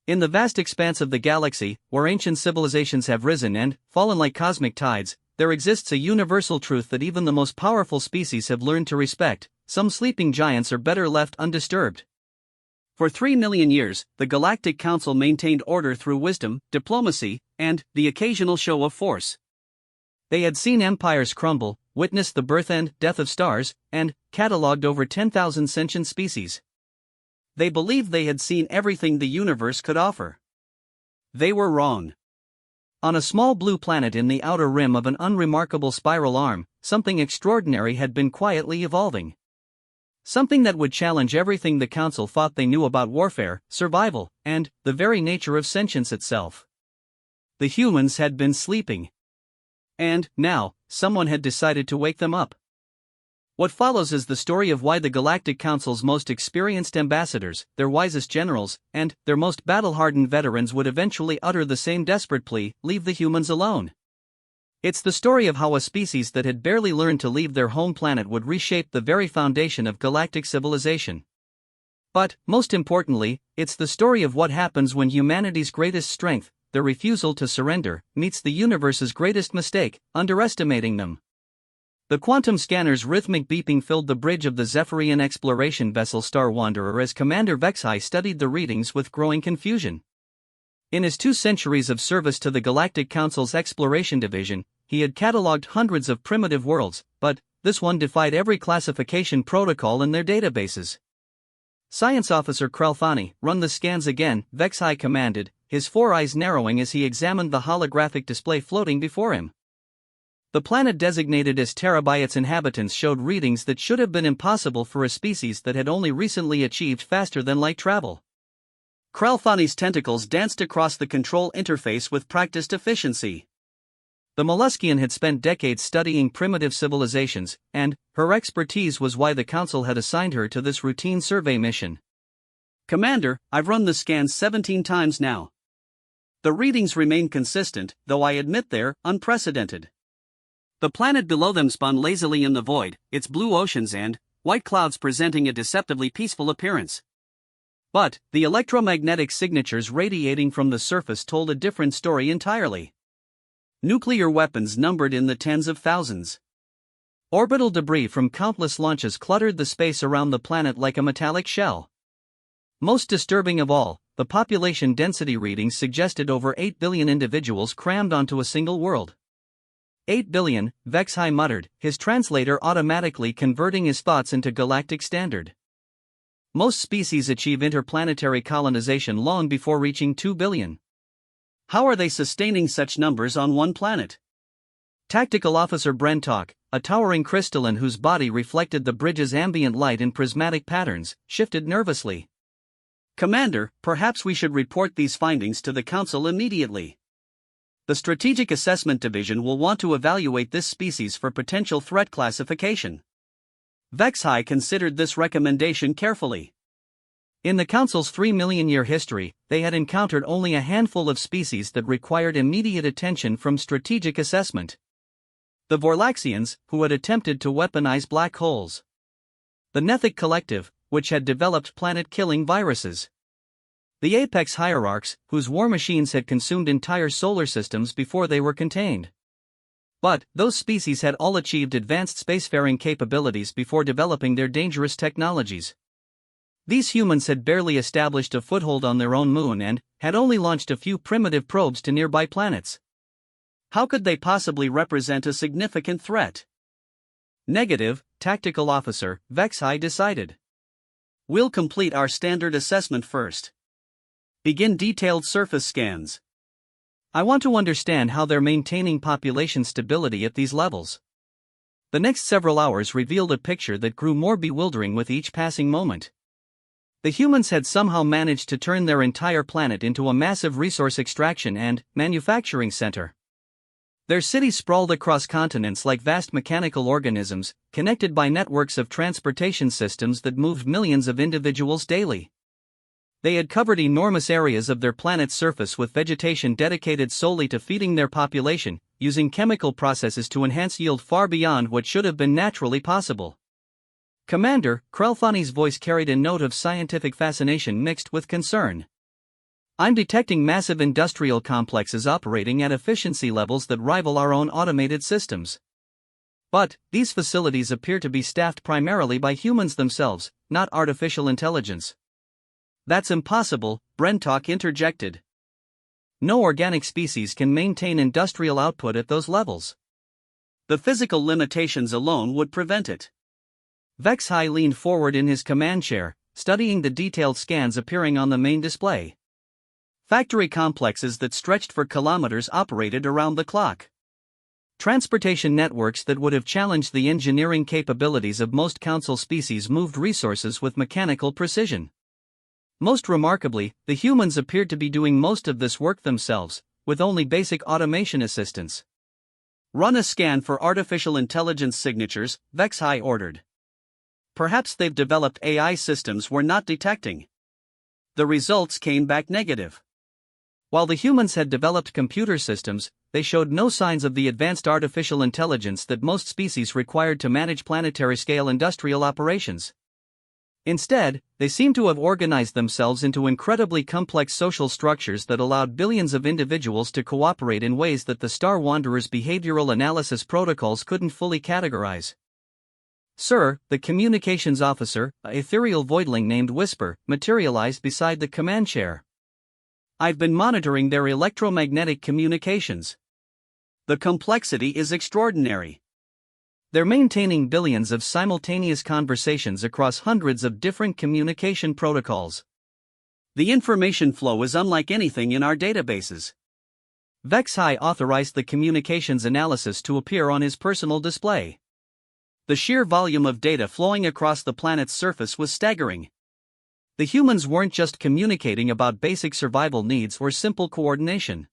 In the vast expanse of the galaxy, where ancient civilizations have risen and fallen like cosmic tides, there exists a universal truth that even the most powerful species have learned to respect: some sleeping giants are better left undisturbed. For 3 million years, the Galactic Council maintained order through wisdom, diplomacy, and the occasional show of force. They had seen empires crumble, witnessed the birth and death of stars, and catalogued over 10,000 sentient species. They believed they had seen everything the universe could offer. They were wrong. On a small blue planet in the outer rim of an unremarkable spiral arm, something extraordinary had been quietly evolving. Something that would challenge everything the Council thought they knew about warfare, survival, and the very nature of sentience itself. The humans had been sleeping. And, now, someone had decided to wake them up. What follows is the story of why the Galactic Council's most experienced ambassadors, their wisest generals, and their most battle-hardened veterans would eventually utter the same desperate plea: leave the humans alone. It's the story of how a species that had barely learned to leave their home planet would reshape the very foundation of galactic civilization. But, most importantly, it's the story of what happens when humanity's greatest strength, their refusal to surrender, meets the universe's greatest mistake, underestimating them. The quantum scanner's rhythmic beeping filled the bridge of the Zephyrian exploration vessel Star Wanderer as Commander Vexhai studied the readings with growing confusion. In his 2 centuries of service to the Galactic Council's Exploration Division, he had catalogued hundreds of primitive worlds, but this one defied every classification protocol in their databases. Science Officer Krelthani, run the scans again, Vexhai commanded, his 4 eyes narrowing as he examined the holographic display floating before him. The planet designated as Terra by its inhabitants showed readings that should have been impossible for a species that had only recently achieved faster-than-light travel. Krelthani's tentacles danced across the control interface with practiced efficiency. The Molluskian had spent decades studying primitive civilizations, and her expertise was why the Council had assigned her to this routine survey mission. Commander, I've run the scans 17 times now. The readings remain consistent, though I admit they're unprecedented. The planet below them spun lazily in the void, its blue oceans and white clouds presenting a deceptively peaceful appearance. But the electromagnetic signatures radiating from the surface told a different story entirely. Nuclear weapons numbered in the tens of thousands. Orbital debris from countless launches cluttered the space around the planet like a metallic shell. Most disturbing of all, the population density readings suggested over 8 billion individuals crammed onto a single world. 8 billion, Vexhai muttered, his translator automatically converting his thoughts into galactic standard. Most species achieve interplanetary colonization long before reaching 2 billion. How are they sustaining such numbers on one planet? Tactical Officer Brentalk, a towering crystalline whose body reflected the bridge's ambient light in prismatic patterns, shifted nervously. Commander, perhaps we should report these findings to the Council immediately. The Strategic Assessment Division will want to evaluate this species for potential threat classification. Vexhai considered this recommendation carefully. In the Council's 3-million-year history, they had encountered only a handful of species that required immediate attention from strategic assessment. The Vorlaxians, who had attempted to weaponize black holes. The Nethic Collective, which had developed planet-killing viruses. The Apex Hierarchs, whose war machines had consumed entire solar systems before they were contained. But those species had all achieved advanced spacefaring capabilities before developing their dangerous technologies. These humans had barely established a foothold on their own moon and had only launched a few primitive probes to nearby planets. How could they possibly represent a significant threat? Negative, Tactical Officer Vexhai decided. We'll complete our standard assessment first. Begin detailed surface scans. I want to understand how they're maintaining population stability at these levels. The next several hours revealed a picture that grew more bewildering with each passing moment. The humans had somehow managed to turn their entire planet into a massive resource extraction and manufacturing center. Their cities sprawled across continents like vast mechanical organisms, connected by networks of transportation systems that moved millions of individuals daily. They had covered enormous areas of their planet's surface with vegetation dedicated solely to feeding their population, using chemical processes to enhance yield far beyond what should have been naturally possible. Commander, Krelthani's voice carried a note of scientific fascination mixed with concern. I'm detecting massive industrial complexes operating at efficiency levels that rival our own automated systems. But these facilities appear to be staffed primarily by humans themselves, not artificial intelligence. That's impossible, Brentalk interjected. No organic species can maintain industrial output at those levels. The physical limitations alone would prevent it. Vexhai leaned forward in his command chair, studying the detailed scans appearing on the main display. Factory complexes that stretched for kilometers operated around the clock. Transportation networks that would have challenged the engineering capabilities of most council species moved resources with mechanical precision. Most remarkably, the humans appeared to be doing most of this work themselves, with only basic automation assistance. Run a scan for artificial intelligence signatures, Vexhai ordered. Perhaps they've developed AI systems we're not detecting. The results came back negative. While the humans had developed computer systems, they showed no signs of the advanced artificial intelligence that most species required to manage planetary-scale industrial operations. Instead, they seemed to have organized themselves into incredibly complex social structures that allowed billions of individuals to cooperate in ways that the Star Wanderer's behavioral analysis protocols couldn't fully categorize. Sir, the communications officer, an ethereal voidling named Whisper, materialized beside the command chair. I've been monitoring their electromagnetic communications. The complexity is extraordinary. They're maintaining billions of simultaneous conversations across hundreds of different communication protocols. The information flow is unlike anything in our databases. Vexhai authorized the communications analysis to appear on his personal display. The sheer volume of data flowing across the planet's surface was staggering. The humans weren't just communicating about basic survival needs or simple coordination.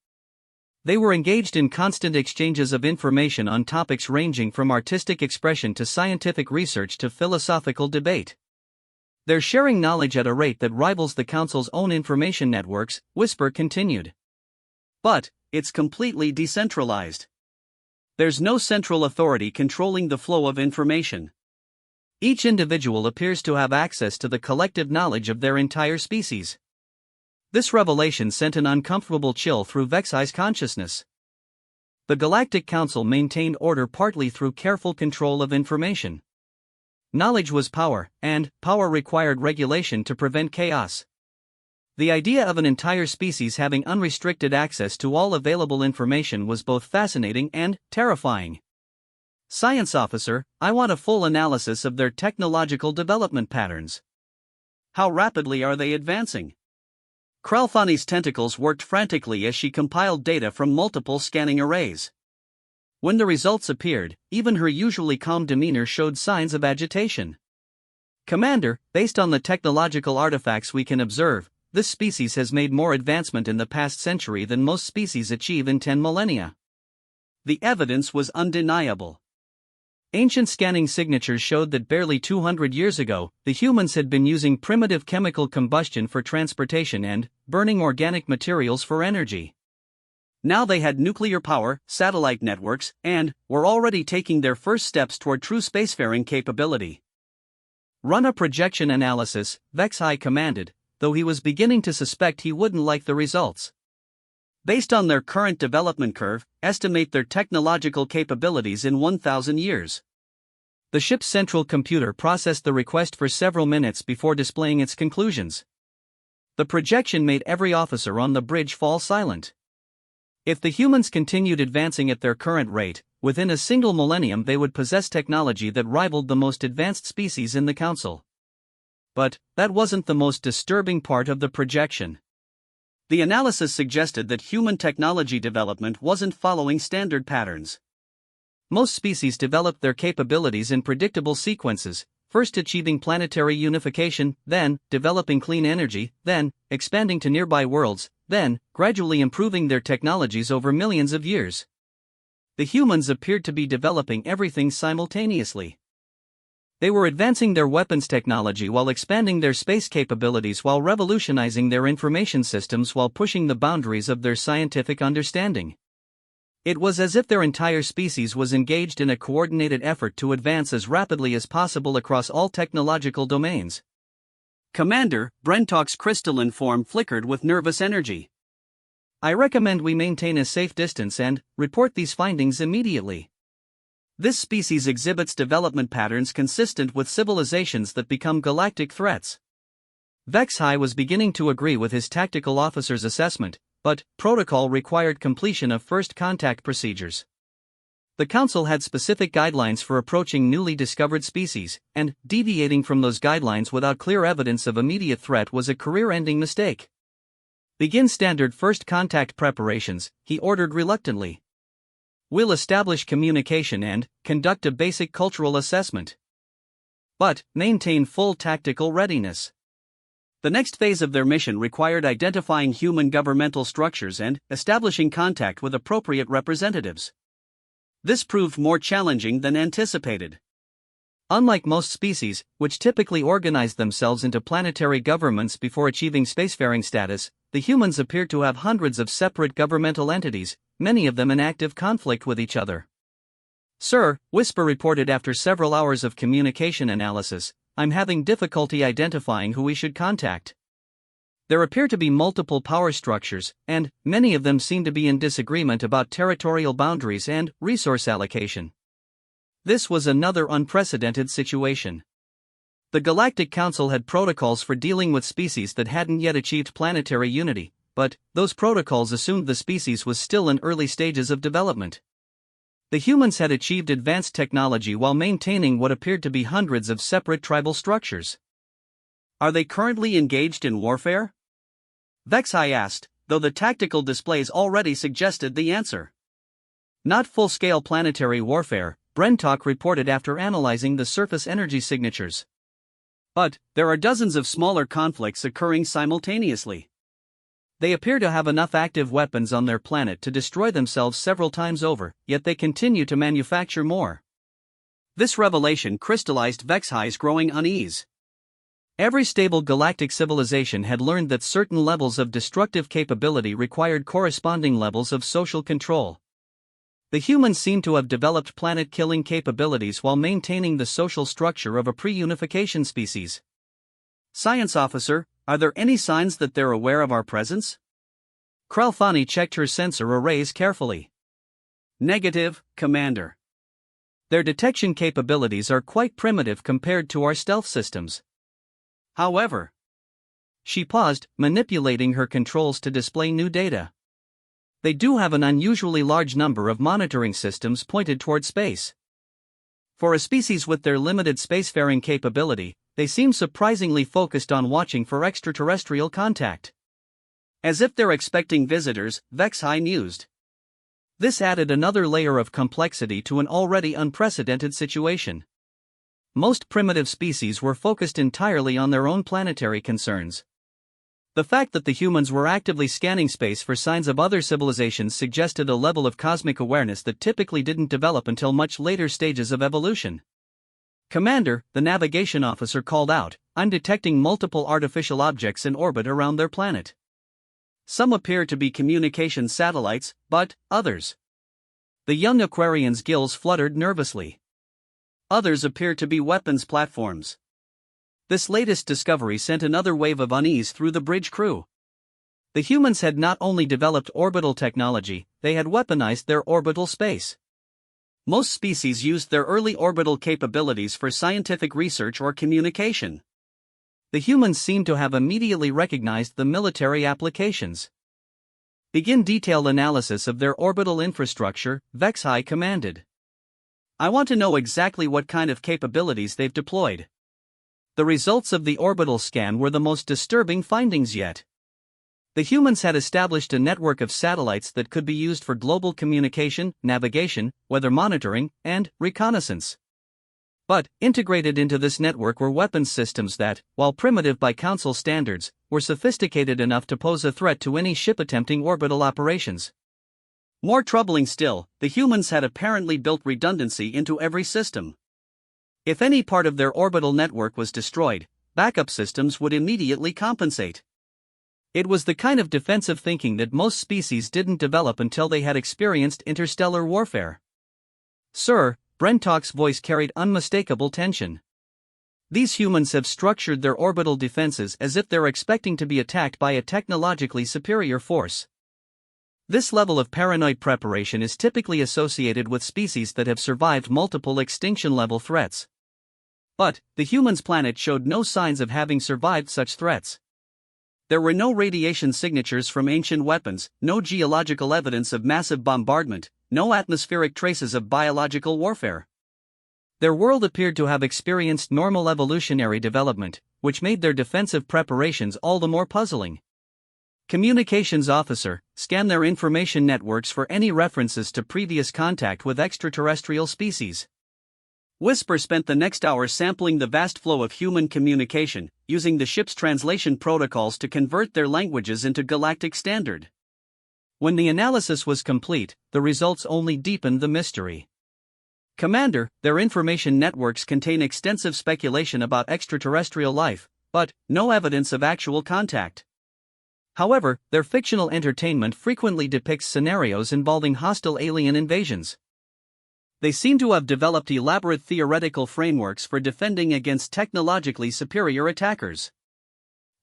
They were engaged in constant exchanges of information on topics ranging from artistic expression to scientific research to philosophical debate. They're sharing knowledge at a rate that rivals the Council's own information networks, Whisper continued. But it's completely decentralized. There's no central authority controlling the flow of information. Each individual appears to have access to the collective knowledge of their entire species. This revelation sent an uncomfortable chill through Vexhai's consciousness. The Galactic Council maintained order partly through careful control of information. Knowledge was power, and power required regulation to prevent chaos. The idea of an entire species having unrestricted access to all available information was both fascinating and terrifying. Science officer, I want a full analysis of their technological development patterns. How rapidly are they advancing? Kralfani's tentacles worked frantically as she compiled data from multiple scanning arrays. When the results appeared, even her usually calm demeanor showed signs of agitation. Commander, based on the technological artifacts we can observe, this species has made more advancement in the past century than most species achieve in 10 millennia. The evidence was undeniable. Ancient scanning signatures showed that barely 200 years ago, the humans had been using primitive chemical combustion for transportation and burning organic materials for energy. Now they had nuclear power, satellite networks, and were already taking their first steps toward true spacefaring capability. Run a projection analysis, Vexhai commanded, though he was beginning to suspect he wouldn't like the results. Based on their current development curve, estimate their technological capabilities in 1,000 years. The ship's central computer processed the request for several minutes before displaying its conclusions. The projection made every officer on the bridge fall silent. If the humans continued advancing at their current rate, within a single millennium they would possess technology that rivaled the most advanced species in the Council. But that wasn't the most disturbing part of the projection. The analysis suggested that human technology development wasn't following standard patterns. Most species developed their capabilities in predictable sequences, first achieving planetary unification, then developing clean energy, then expanding to nearby worlds, then gradually improving their technologies over millions of years. The humans appeared to be developing everything simultaneously. They were advancing their weapons technology while expanding their space capabilities while revolutionizing their information systems while pushing the boundaries of their scientific understanding. It was as if their entire species was engaged in a coordinated effort to advance as rapidly as possible across all technological domains. Commander, Brentok's crystalline form flickered with nervous energy. I recommend we maintain a safe distance and report these findings immediately. This species exhibits development patterns consistent with civilizations that become galactic threats. Vexhai was beginning to agree with his tactical officer's assessment, but protocol required completion of first contact procedures. The Council had specific guidelines for approaching newly discovered species, and deviating from those guidelines without clear evidence of immediate threat was a career-ending mistake. Begin standard first contact preparations, he ordered reluctantly. We'll establish communication and conduct a basic cultural assessment. But maintain full tactical readiness. The next phase of their mission required identifying human governmental structures and establishing contact with appropriate representatives. This proved more challenging than anticipated. Unlike most species, which typically organize themselves into planetary governments before achieving spacefaring status, the humans appear to have hundreds of separate governmental entities, many of them in active conflict with each other. Sir, Whisper reported after several hours of communication analysis, I'm having difficulty identifying who we should contact. There appear to be multiple power structures, and many of them seem to be in disagreement about territorial boundaries and resource allocation. This was another unprecedented situation. The Galactic Council had protocols for dealing with species that hadn't yet achieved planetary unity, but those protocols assumed the species was still in early stages of development. The humans had achieved advanced technology while maintaining what appeared to be hundreds of separate tribal structures. Are they currently engaged in warfare? Vexhai asked, though the tactical displays already suggested the answer. Not full-scale planetary warfare, Brentok reported after analyzing the surface energy signatures. But there are dozens of smaller conflicts occurring simultaneously. They appear to have enough active weapons on their planet to destroy themselves several times over, yet they continue to manufacture more. This revelation crystallized Vexhai's growing unease. Every stable galactic civilization had learned that certain levels of destructive capability required corresponding levels of social control. The humans seem to have developed planet-killing capabilities while maintaining the social structure of a pre-unification species. Science officer, are there any signs that they're aware of our presence? Kralfani checked her sensor arrays carefully. Negative, Commander. Their detection capabilities are quite primitive compared to our stealth systems. However, she paused, manipulating her controls to display new data. They do have an unusually large number of monitoring systems pointed toward space. For a species with their limited spacefaring capability, they seem surprisingly focused on watching for extraterrestrial contact. As if they're expecting visitors, Vexhai mused. This added another layer of complexity to an already unprecedented situation. Most primitive species were focused entirely on their own planetary concerns. The fact that the humans were actively scanning space for signs of other civilizations suggested a level of cosmic awareness that typically didn't develop until much later stages of evolution. Commander, the navigation officer called out, I'm detecting multiple artificial objects in orbit around their planet. Some appear to be communication satellites, but others. The young Aquarian's gills fluttered nervously. Others appear to be weapons platforms. This latest discovery sent another wave of unease through the bridge crew. The humans had not only developed orbital technology, they had weaponized their orbital space. Most species used their early orbital capabilities for scientific research or communication. The humans seemed to have immediately recognized the military applications. Begin detailed analysis of their orbital infrastructure, Vexhai commanded. I want to know exactly what kind of capabilities they've deployed. The results of the orbital scan were the most disturbing findings yet. The humans had established a network of satellites that could be used for global communication, navigation, weather monitoring, and reconnaissance. But, integrated into this network were weapons systems that, while primitive by Council standards, were sophisticated enough to pose a threat to any ship attempting orbital operations. More troubling still, the humans had apparently built redundancy into every system. If any part of their orbital network was destroyed, backup systems would immediately compensate. It was the kind of defensive thinking that most species didn't develop until they had experienced interstellar warfare. Sir, Brentok's voice carried unmistakable tension. These humans have structured their orbital defenses as if they're expecting to be attacked by a technologically superior force. This level of paranoid preparation is typically associated with species that have survived multiple extinction-level threats. But the humans' planet showed no signs of having survived such threats. There were no radiation signatures from ancient weapons, no geological evidence of massive bombardment, no atmospheric traces of biological warfare. Their world appeared to have experienced normal evolutionary development, which made their defensive preparations all the more puzzling. Communications officer, scan their information networks for any references to previous contact with extraterrestrial species. Whisper spent the next hour sampling the vast flow of human communication, using the ship's translation protocols to convert their languages into galactic standard. When the analysis was complete, the results only deepened the mystery. Commander, their information networks contain extensive speculation about extraterrestrial life, but no evidence of actual contact. However, their fictional entertainment frequently depicts scenarios involving hostile alien invasions. They seem to have developed elaborate theoretical frameworks for defending against technologically superior attackers.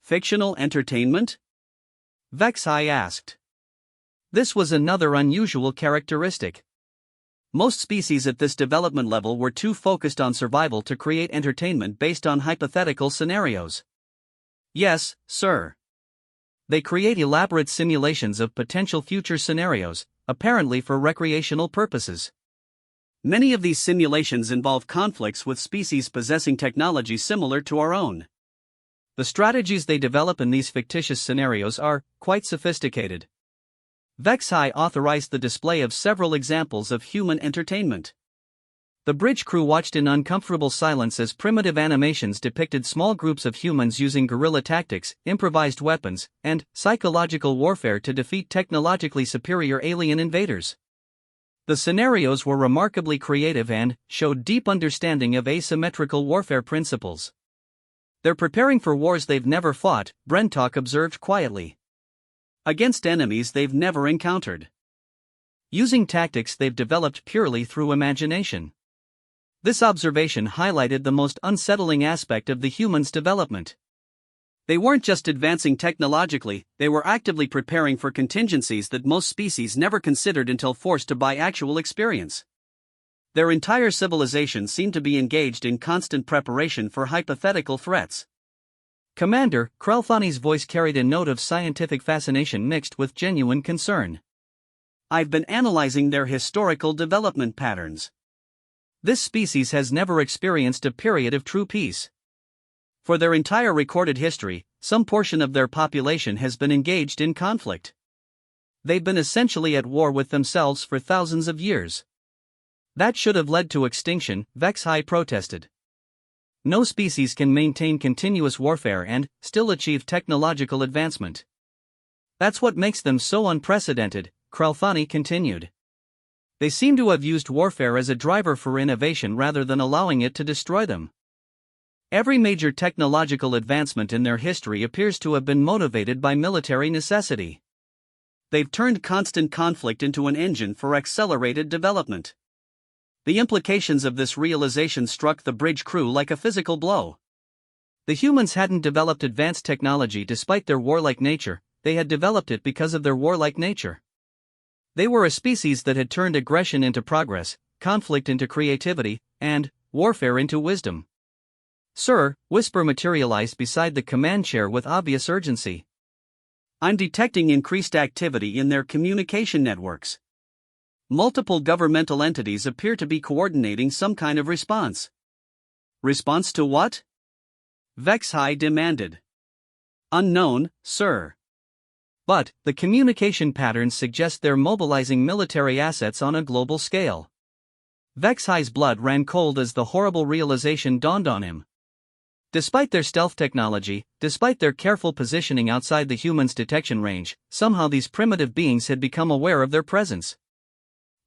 Fictional entertainment? Vexai asked. This was another unusual characteristic. Most species at this development level were too focused on survival to create entertainment based on hypothetical scenarios. Yes, sir. They create elaborate simulations of potential future scenarios, apparently for recreational purposes. Many of these simulations involve conflicts with species possessing technology similar to our own. The strategies they develop in these fictitious scenarios are quite sophisticated. Vexai authorized the display of several examples of human entertainment. The bridge crew watched in uncomfortable silence as primitive animations depicted small groups of humans using guerrilla tactics, improvised weapons, and psychological warfare to defeat technologically superior alien invaders. The scenarios were remarkably creative and showed deep understanding of asymmetrical warfare principles. They're preparing for wars they've never fought, Brentalk observed quietly. Against enemies they've never encountered. Using tactics they've developed purely through imagination. This observation highlighted the most unsettling aspect of the humans' development. They weren't just advancing technologically, they were actively preparing for contingencies that most species never considered until forced to by actual experience. Their entire civilization seemed to be engaged in constant preparation for hypothetical threats. Commander, Krelthani's voice carried a note of scientific fascination mixed with genuine concern. I've been analyzing their historical development patterns. This species has never experienced a period of true peace. For their entire recorded history, some portion of their population has been engaged in conflict. They've been essentially at war with themselves for thousands of years. That should have led to extinction, Vexai protested. No species can maintain continuous warfare and still achieve technological advancement. That's what makes them so unprecedented, Krelthani continued. They seem to have used warfare as a driver for innovation rather than allowing it to destroy them. Every major technological advancement in their history appears to have been motivated by military necessity. They've turned constant conflict into an engine for accelerated development. The implications of this realization struck the bridge crew like a physical blow. The humans hadn't developed advanced technology despite their warlike nature, they had developed it because of their warlike nature. They were a species that had turned aggression into progress, conflict into creativity, and warfare into wisdom. Sir, Whisper materialized beside the command chair with obvious urgency. I'm detecting increased activity in their communication networks. Multiple governmental entities appear to be coordinating some kind of response. Response to what? Vexai demanded. Unknown, sir. But the communication patterns suggest they're mobilizing military assets on a global scale. Vexai's blood ran cold as the horrible realization dawned on him. Despite their stealth technology, despite their careful positioning outside the humans' detection range, somehow these primitive beings had become aware of their presence.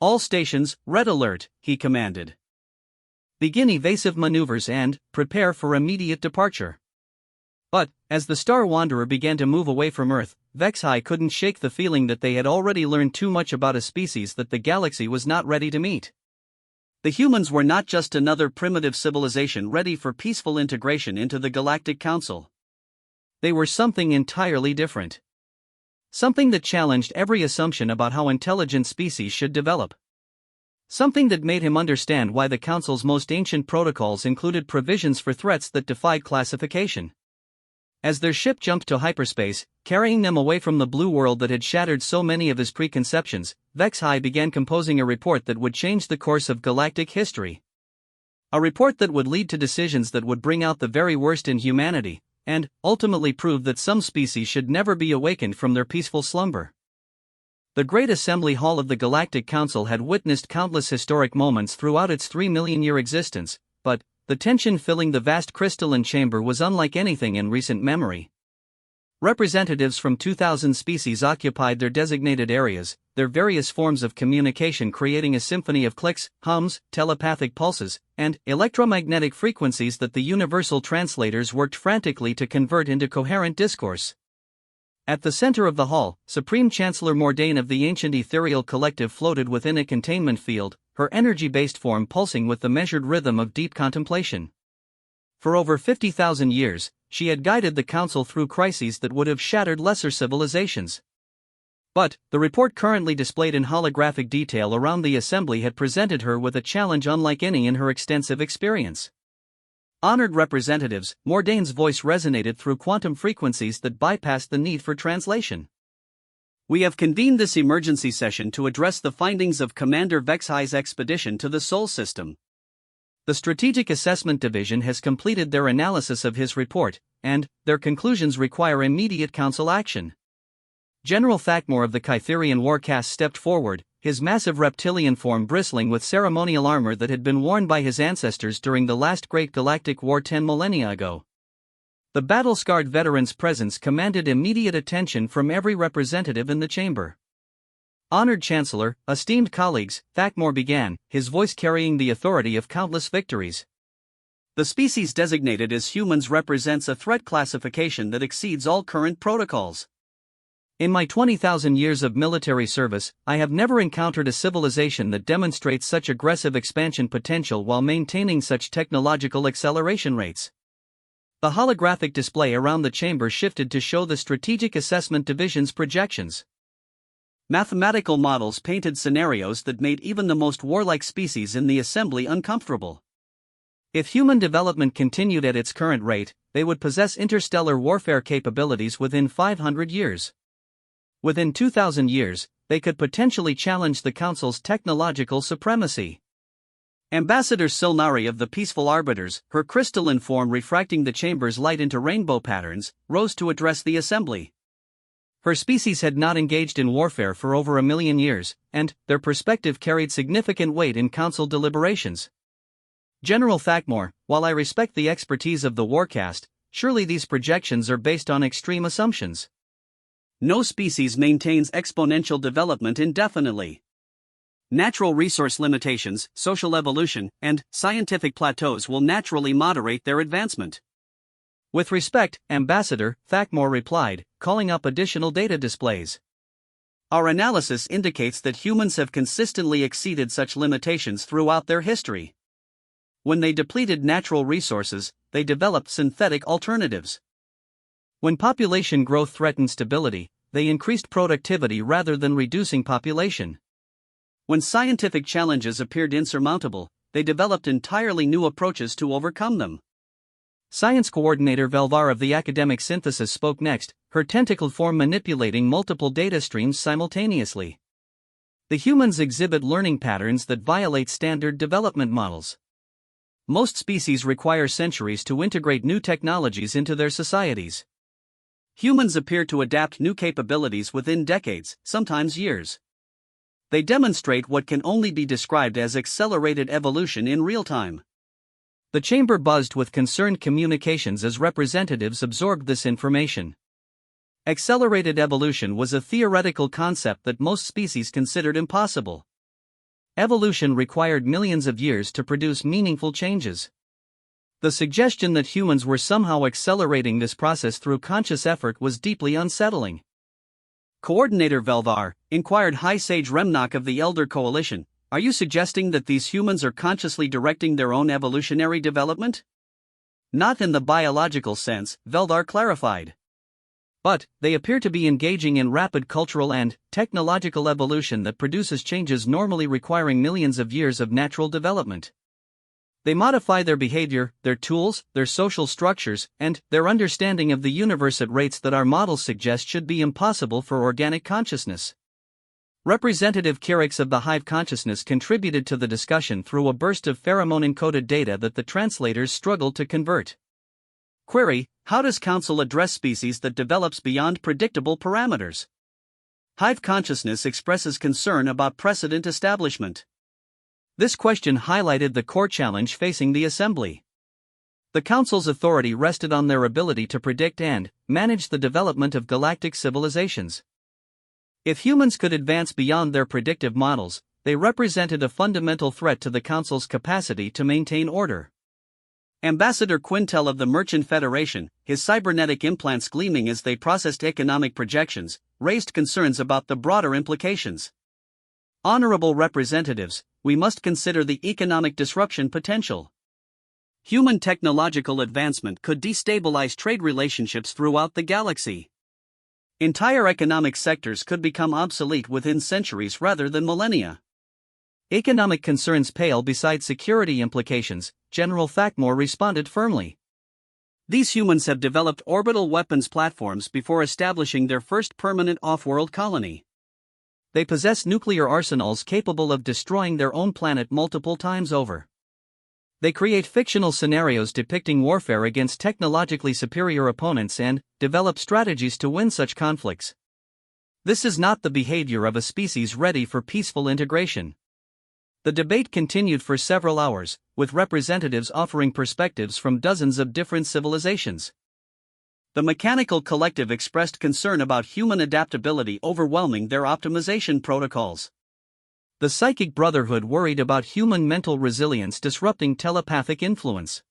All stations, red alert, he commanded. Begin evasive maneuvers and prepare for immediate departure. But, as the Star Wanderer began to move away from Earth, Vexai couldn't shake the feeling that they had already learned too much about a species that the galaxy was not ready to meet. The humans were not just another primitive civilization ready for peaceful integration into the Galactic Council. They were something entirely different. Something that challenged every assumption about how intelligent species should develop. Something that made him understand why the Council's most ancient protocols included provisions for threats that defied classification. As their ship jumped to hyperspace, carrying them away from the blue world that had shattered so many of his preconceptions, Vexhai began composing a report that would change the course of galactic history. A report that would lead to decisions that would bring out the very worst in humanity, and ultimately prove that some species should never be awakened from their peaceful slumber. The Great Assembly Hall of the Galactic Council had witnessed countless historic moments throughout its 3 million-year existence, but the tension filling the vast crystalline chamber was unlike anything in recent memory. Representatives from 2,000 species occupied their designated areas, their various forms of communication creating a symphony of clicks, hums, telepathic pulses, and electromagnetic frequencies that the universal translators worked frantically to convert into coherent discourse. At the center of the hall, Supreme Chancellor Mordain of the ancient ethereal collective floated within a containment field, her energy-based form pulsing with the measured rhythm of deep contemplation. For over 50,000 years, she had guided the Council through crises that would have shattered lesser civilizations. But, the report currently displayed in holographic detail around the Assembly had presented her with a challenge unlike any in her extensive experience. Honored representatives, Mordain's voice resonated through quantum frequencies that bypassed the need for translation. We have convened this emergency session to address the findings of Commander Vexhai's expedition to the Sol system. The Strategic Assessment Division has completed their analysis of his report, and their conclusions require immediate Council action. General Thakmor of the Kytherian War Caste stepped forward, his massive reptilian form bristling with ceremonial armor that had been worn by his ancestors during the last Great Galactic War 10 millennia ago. The battle-scarred veteran's presence commanded immediate attention from every representative in the chamber. Honored Chancellor, esteemed colleagues, Thakmor began, his voice carrying the authority of countless victories. The species designated as humans represents a threat classification that exceeds all current protocols. In my 20,000 years of military service, I have never encountered a civilization that demonstrates such aggressive expansion potential while maintaining such technological acceleration rates. The holographic display around the chamber shifted to show the Strategic Assessment Division's projections. Mathematical models painted scenarios that made even the most warlike species in the Assembly uncomfortable. If human development continued at its current rate, they would possess interstellar warfare capabilities within 500 years. Within 2,000 years, they could potentially challenge the Council's technological supremacy. Ambassador Silnari of the Peaceful Arbiters, her crystalline form refracting the chamber's light into rainbow patterns, rose to address the Assembly. Her species had not engaged in warfare for over 1,000,000 years, and their perspective carried significant weight in Council deliberations. General Thakmor, while I respect the expertise of the Warcast, surely these projections are based on extreme assumptions. No species maintains exponential development indefinitely. Natural resource limitations, social evolution, and scientific plateaus will naturally moderate their advancement. With respect, Ambassador, Thakmor replied, calling up additional data displays. Our analysis indicates that humans have consistently exceeded such limitations throughout their history. When they depleted natural resources, they developed synthetic alternatives. When population growth threatened stability, they increased productivity rather than reducing population. When scientific challenges appeared insurmountable, they developed entirely new approaches to overcome them. Science Coordinator Velvar of the Academic Synthesis spoke next, her tentacled form manipulating multiple data streams simultaneously. The humans exhibit learning patterns that violate standard development models. Most species require centuries to integrate new technologies into their societies. Humans appear to adapt new capabilities within decades, sometimes years. They demonstrate what can only be described as accelerated evolution in real time. The chamber buzzed with concerned communications as representatives absorbed this information. Accelerated evolution was a theoretical concept that most species considered impossible. Evolution required millions of years to produce meaningful changes. The suggestion that humans were somehow accelerating this process through conscious effort was deeply unsettling. Coordinator Velvar, inquired High Sage Remnok of the Elder Coalition, Are you suggesting that these humans are consciously directing their own evolutionary development? Not in the biological sense, Veldar clarified. But, they appear to be engaging in rapid cultural and technological evolution that produces changes normally requiring millions of years of natural development. They modify their behavior, their tools, their social structures, and their understanding of the universe at rates that our models suggest should be impossible for organic consciousness. Representative Kirix of the Hive Consciousness contributed to the discussion through a burst of pheromone-encoded data that the translators struggled to convert. Query: how does Council address species that develops beyond predictable parameters? Hive Consciousness expresses concern about precedent establishment. This question highlighted the core challenge facing the Assembly. The Council's authority rested on their ability to predict and manage the development of galactic civilizations. If humans could advance beyond their predictive models, they represented a fundamental threat to the Council's capacity to maintain order. Ambassador Quintel of the Merchant Federation, his cybernetic implants gleaming as they processed economic projections, raised concerns about the broader implications. Honorable representatives, we must consider the economic disruption potential. Human technological advancement could destabilize trade relationships throughout the galaxy. Entire economic sectors could become obsolete within centuries rather than millennia. Economic concerns pale beside security implications, General Thakmore responded firmly. These humans have developed orbital weapons platforms before establishing their first permanent off-world colony. They possess nuclear arsenals capable of destroying their own planet multiple times over. They create fictional scenarios depicting warfare against technologically superior opponents and develop strategies to win such conflicts. This is not the behavior of a species ready for peaceful integration. The debate continued for several hours, with representatives offering perspectives from dozens of different civilizations. The Mechanical Collective expressed concern about human adaptability overwhelming their optimization protocols. The Psychic Brotherhood worried about human mental resilience disrupting telepathic influence.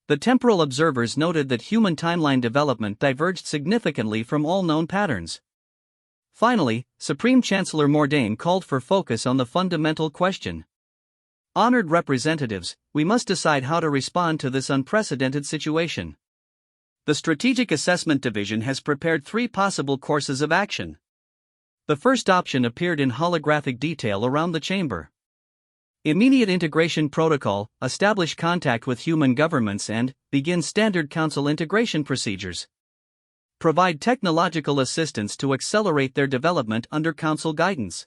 The Temporal Observers noted that human timeline development diverged significantly from all known patterns. Finally, Supreme Chancellor Mordain called for focus on the fundamental question. Honored representatives, we must decide how to respond to this unprecedented situation. The Strategic Assessment Division has prepared 3 possible courses of action. The first option appeared in holographic detail around the chamber. Immediate integration protocol, establish contact with human governments and begin standard council integration procedures. Provide technological assistance to accelerate their development under council guidance.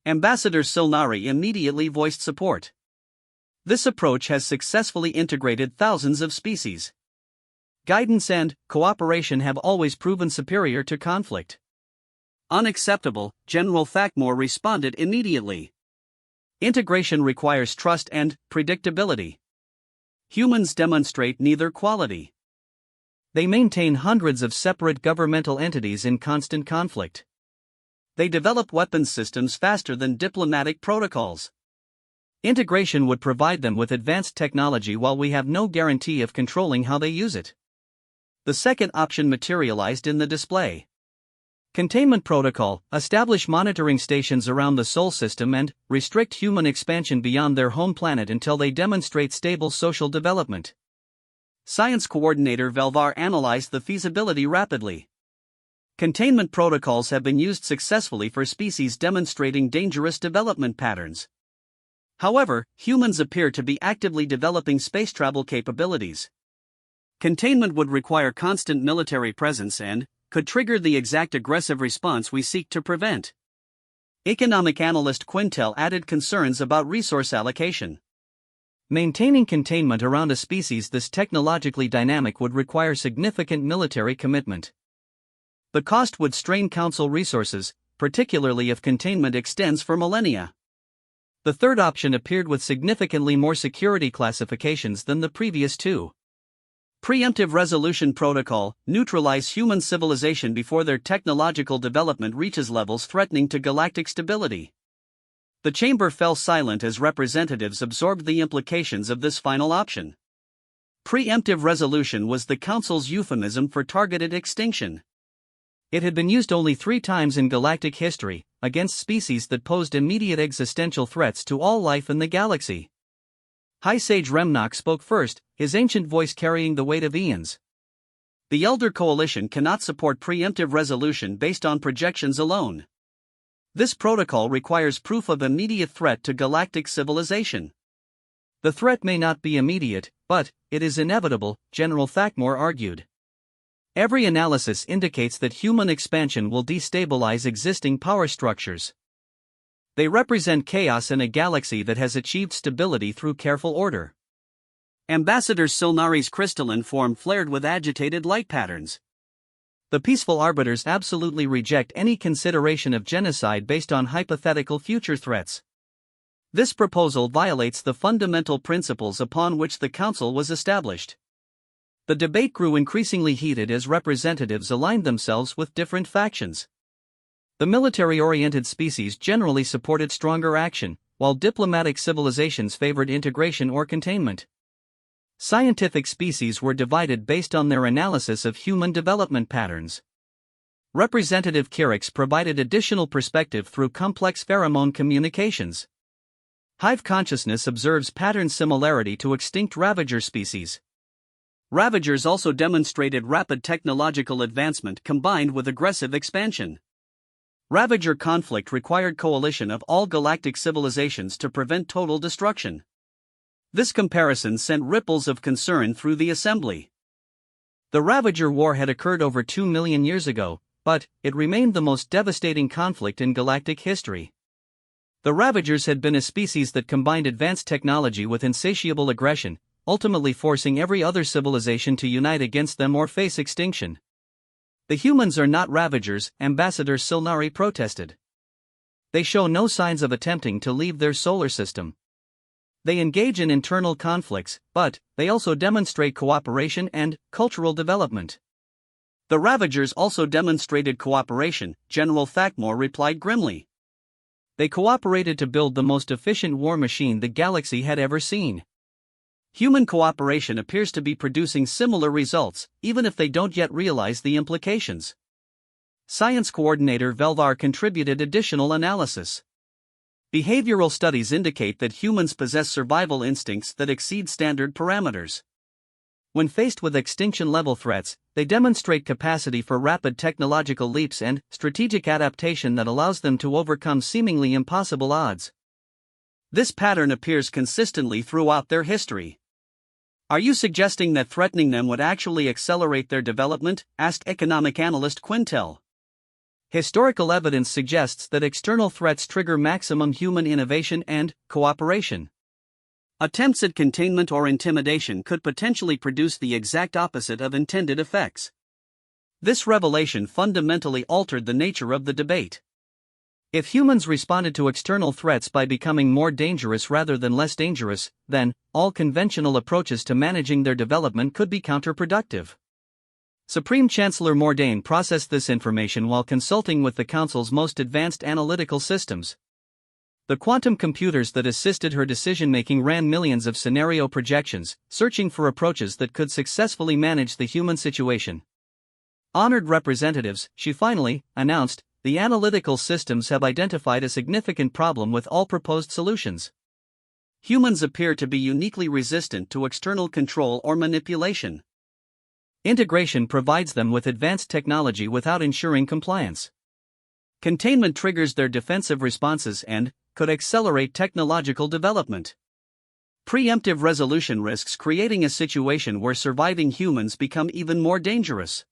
Ambassador Silnari immediately voiced support. This approach has successfully integrated thousands of species. Guidance and cooperation have always proven superior to conflict. Unacceptable, General Thakmore responded immediately. Integration requires trust and predictability. Humans demonstrate neither quality. They maintain hundreds of separate governmental entities in constant conflict. They develop weapons systems faster than diplomatic protocols. Integration would provide them with advanced technology while we have no guarantee of controlling how they use it. The second option materialized in the display. Containment protocol, establish monitoring stations around the Sol system and restrict human expansion beyond their home planet until they demonstrate stable social development. Science Coordinator Velvar analyzed the feasibility rapidly. Containment protocols have been used successfully for species demonstrating dangerous development patterns. However, humans appear to be actively developing space travel capabilities. Containment would require constant military presence and could trigger the exact aggressive response we seek to prevent. Economic analyst Quintel added concerns about resource allocation. Maintaining containment around a species this technologically dynamic would require significant military commitment. The cost would strain council resources, particularly if containment extends for millennia. The third option appeared with significantly more security classifications than the previous 2. Preemptive Resolution Protocol, neutralize human civilization before their technological development reaches levels threatening to galactic stability. The chamber fell silent as representatives absorbed the implications of this final option. Preemptive resolution was the Council's euphemism for targeted extinction. It had been used only 3 times in galactic history, against species that posed immediate existential threats to all life in the galaxy. High Sage Remnock spoke first, his ancient voice carrying the weight of eons. The Elder Coalition cannot support preemptive resolution based on projections alone. This protocol requires proof of immediate threat to galactic civilization. The threat may not be immediate, but it is inevitable, General Thakmore argued. Every analysis indicates that human expansion will destabilize existing power structures. They represent chaos in a galaxy that has achieved stability through careful order. Ambassador Silnari's crystalline form flared with agitated light patterns. The peaceful arbiters absolutely reject any consideration of genocide based on hypothetical future threats. This proposal violates the fundamental principles upon which the Council was established. The debate grew increasingly heated as representatives aligned themselves with different factions. The military-oriented species generally supported stronger action, while diplomatic civilizations favored integration or containment. Scientific species were divided based on their analysis of human development patterns. Representative Kirix provided additional perspective through complex pheromone communications. Hive consciousness observes pattern similarity to extinct Ravager species. Ravagers also demonstrated rapid technological advancement combined with aggressive expansion. Ravager conflict required coalition of all galactic civilizations to prevent total destruction. This comparison sent ripples of concern through the assembly. The Ravager War had occurred over 2 million years ago, but it remained the most devastating conflict in galactic history. The Ravagers had been a species that combined advanced technology with insatiable aggression, ultimately forcing every other civilization to unite against them or face extinction. The humans are not Ravagers, Ambassador Silnari protested. They show no signs of attempting to leave their solar system. They engage in internal conflicts, but they also demonstrate cooperation and cultural development. The Ravagers also demonstrated cooperation, General Thakmore replied grimly. They cooperated to build the most efficient war machine the galaxy had ever seen. Human cooperation appears to be producing similar results, even if they don't yet realize the implications. Science coordinator Velvar contributed additional analysis. Behavioral studies indicate that humans possess survival instincts that exceed standard parameters. When faced with extinction-level threats, they demonstrate capacity for rapid technological leaps and strategic adaptation that allows them to overcome seemingly impossible odds. This pattern appears consistently throughout their history. Are you suggesting that threatening them would actually accelerate their development? Asked economic analyst Quintel. Historical evidence suggests that external threats trigger maximum human innovation and cooperation. Attempts at containment or intimidation could potentially produce the exact opposite of intended effects. This revelation fundamentally altered the nature of the debate. If humans responded to external threats by becoming more dangerous rather than less dangerous, then all conventional approaches to managing their development could be counterproductive. Supreme Chancellor Mordain processed this information while consulting with the Council's most advanced analytical systems. The quantum computers that assisted her decision-making ran millions of scenario projections, searching for approaches that could successfully manage the human situation. Honored representatives, she finally announced, the analytical systems have identified a significant problem with all proposed solutions. Humans appear to be uniquely resistant to external control or manipulation. Integration provides them with advanced technology without ensuring compliance. Containment triggers their defensive responses and could accelerate technological development. Preemptive resolution risks creating a situation where surviving humans become even more dangerous.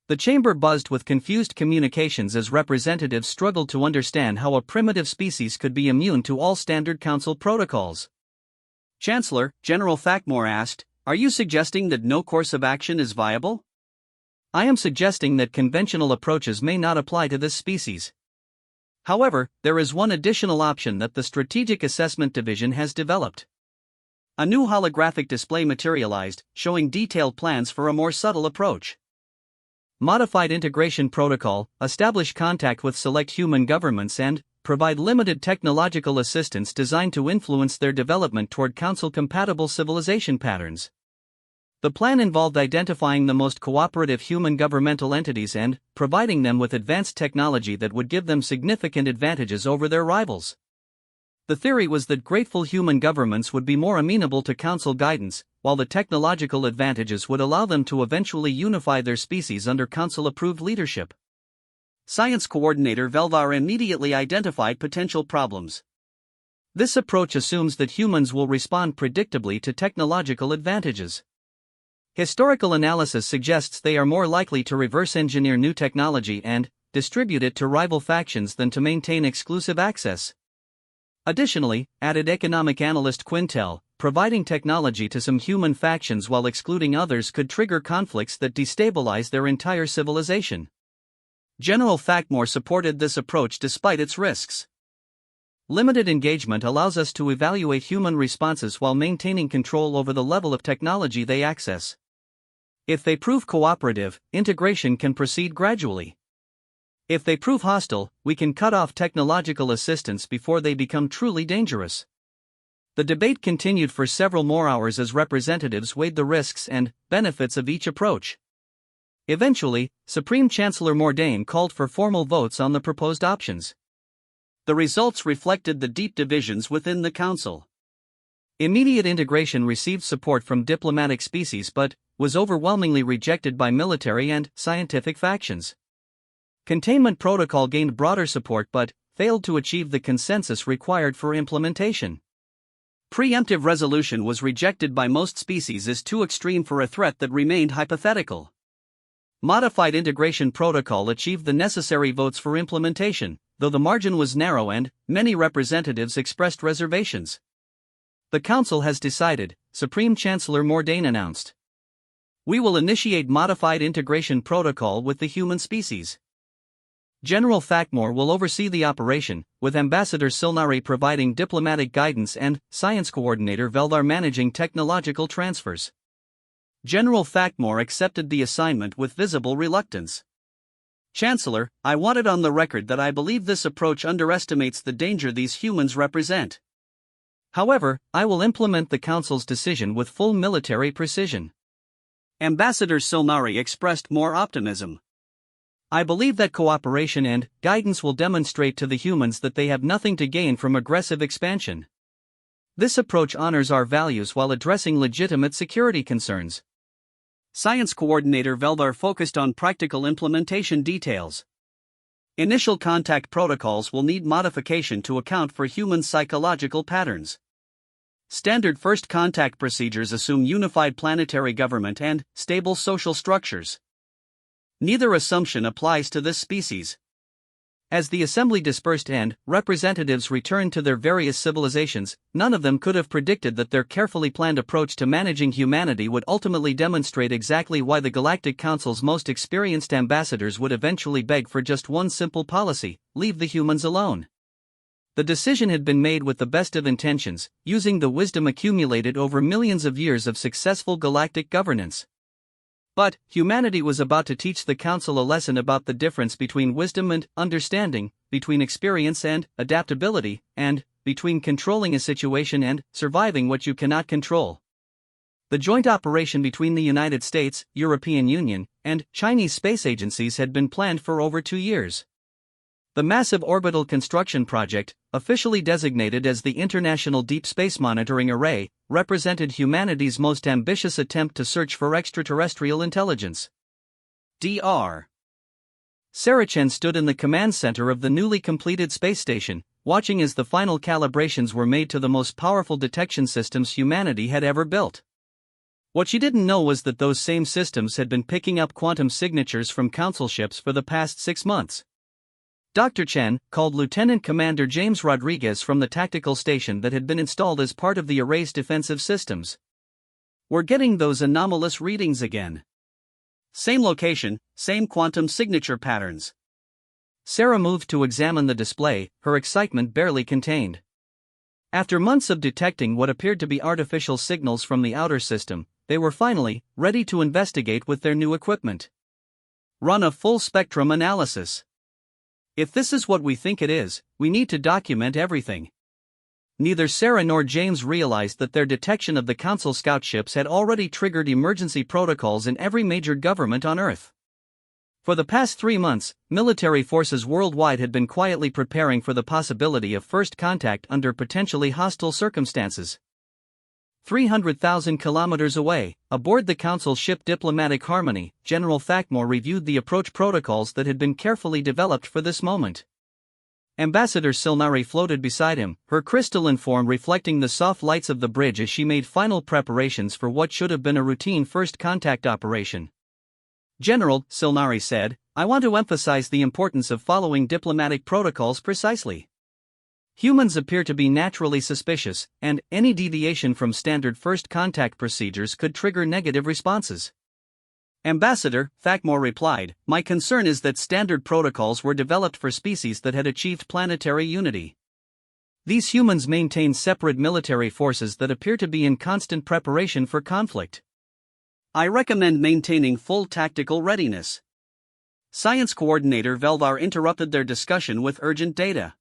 The chamber buzzed with confused communications as representatives struggled to understand how a primitive species could be immune to all standard council protocols. Chancellor, General Thakmore asked, "Are you suggesting that no course of action is viable?" "I am suggesting that conventional approaches may not apply to this species. However, there is one additional option that the Strategic Assessment Division has developed." A new holographic display materialized, showing detailed plans for a more subtle approach. Modified integration protocol, establish contact with select human governments and provide limited technological assistance designed to influence their development toward council-compatible civilization patterns. The plan involved identifying the most cooperative human governmental entities and providing them with advanced technology that would give them significant advantages over their rivals. The theory was that grateful human governments would be more amenable to council guidance, while the technological advantages would allow them to eventually unify their species under council-approved leadership. Science Coordinator Velvar immediately identified potential problems. This approach assumes that humans will respond predictably to technological advantages. Historical analysis suggests they are more likely to reverse engineer new technology and distribute it to rival factions than to maintain exclusive access. Additionally, added economic analyst Quintel, providing technology to some human factions while excluding others could trigger conflicts that destabilize their entire civilization. General Thackmore supported this approach despite its risks. Limited engagement allows us to evaluate human responses while maintaining control over the level of technology they access. If they prove cooperative, integration can proceed gradually. If they prove hostile, we can cut off technological assistance before they become truly dangerous. The debate continued for several more hours as representatives weighed the risks and benefits of each approach. Eventually, Supreme Chancellor Mordain called for formal votes on the proposed options. The results reflected the deep divisions within the Council. Immediate integration received support from diplomatic species but was overwhelmingly rejected by military and scientific factions. Containment protocol gained broader support but failed to achieve the consensus required for implementation. Preemptive resolution was rejected by most species as too extreme for a threat that remained hypothetical. Modified integration protocol achieved the necessary votes for implementation, though the margin was narrow and many representatives expressed reservations. The Council has decided, Supreme Chancellor Mordain announced. We will initiate modified integration protocol with the human species. General Thackmore will oversee the operation, with Ambassador Silnari providing diplomatic guidance and Science Coordinator Velvar managing technological transfers. General Thackmore accepted the assignment with visible reluctance. Chancellor, I want it on the record that I believe this approach underestimates the danger these humans represent. However, I will implement the Council's decision with full military precision. Ambassador Silnari expressed more optimism. I believe that cooperation and guidance will demonstrate to the humans that they have nothing to gain from aggressive expansion. This approach honors our values while addressing legitimate security concerns. Science Coordinator Velvar focused on practical implementation details. Initial contact protocols will need modification to account for human psychological patterns. Standard first contact procedures assume unified planetary government and stable social structures. Neither assumption applies to this species. As the assembly dispersed and representatives returned to their various civilizations, none of them could have predicted that their carefully planned approach to managing humanity would ultimately demonstrate exactly why the Galactic Council's most experienced ambassadors would eventually beg for just one simple policy: leave the humans alone. The decision had been made with the best of intentions, using the wisdom accumulated over millions of years of successful galactic governance. But humanity was about to teach the Council a lesson about the difference between wisdom and understanding, between experience and adaptability, and between controlling a situation and surviving what you cannot control. The joint operation between the United States, European Union, and Chinese space agencies had been planned for over 2 years. The massive orbital construction project, officially designated as the International Deep Space Monitoring Array, represented humanity's most ambitious attempt to search for extraterrestrial intelligence. Dr. Saracen stood in the command center of the newly completed space station, watching as the final calibrations were made to the most powerful detection systems humanity had ever built. What she didn't know was that those same systems had been picking up quantum signatures from Council ships for the past 6 months. Dr. Chen called Lieutenant Commander James Rodriguez from the tactical station that had been installed as part of the array's defensive systems. We're getting those anomalous readings again. Same location, same quantum signature patterns. Sarah moved to examine the display, her excitement barely contained. After months of detecting what appeared to be artificial signals from the outer system, they were finally ready to investigate with their new equipment. Run a full spectrum analysis. If this is what we think it is, we need to document everything. Neither Sarah nor James realized that their detection of the Council scout ships had already triggered emergency protocols in every major government on Earth. For the past 3 months, military forces worldwide had been quietly preparing for the possibility of first contact under potentially hostile circumstances. 300,000 kilometers away, aboard the Council ship Diplomatic Harmony, General Thakmore reviewed the approach protocols that had been carefully developed for this moment. Ambassador Silnari floated beside him, her crystalline form reflecting the soft lights of the bridge as she made final preparations for what should have been a routine first contact operation. "General," Silnari said, "I want to emphasize the importance of following diplomatic protocols precisely. Humans appear to be naturally suspicious, and any deviation from standard first contact procedures could trigger negative responses." "Ambassador," Thakmore replied, "my concern is that standard protocols were developed for species that had achieved planetary unity. These humans maintain separate military forces that appear to be in constant preparation for conflict. I recommend maintaining full tactical readiness." Science Coordinator Velvar interrupted their discussion with urgent data.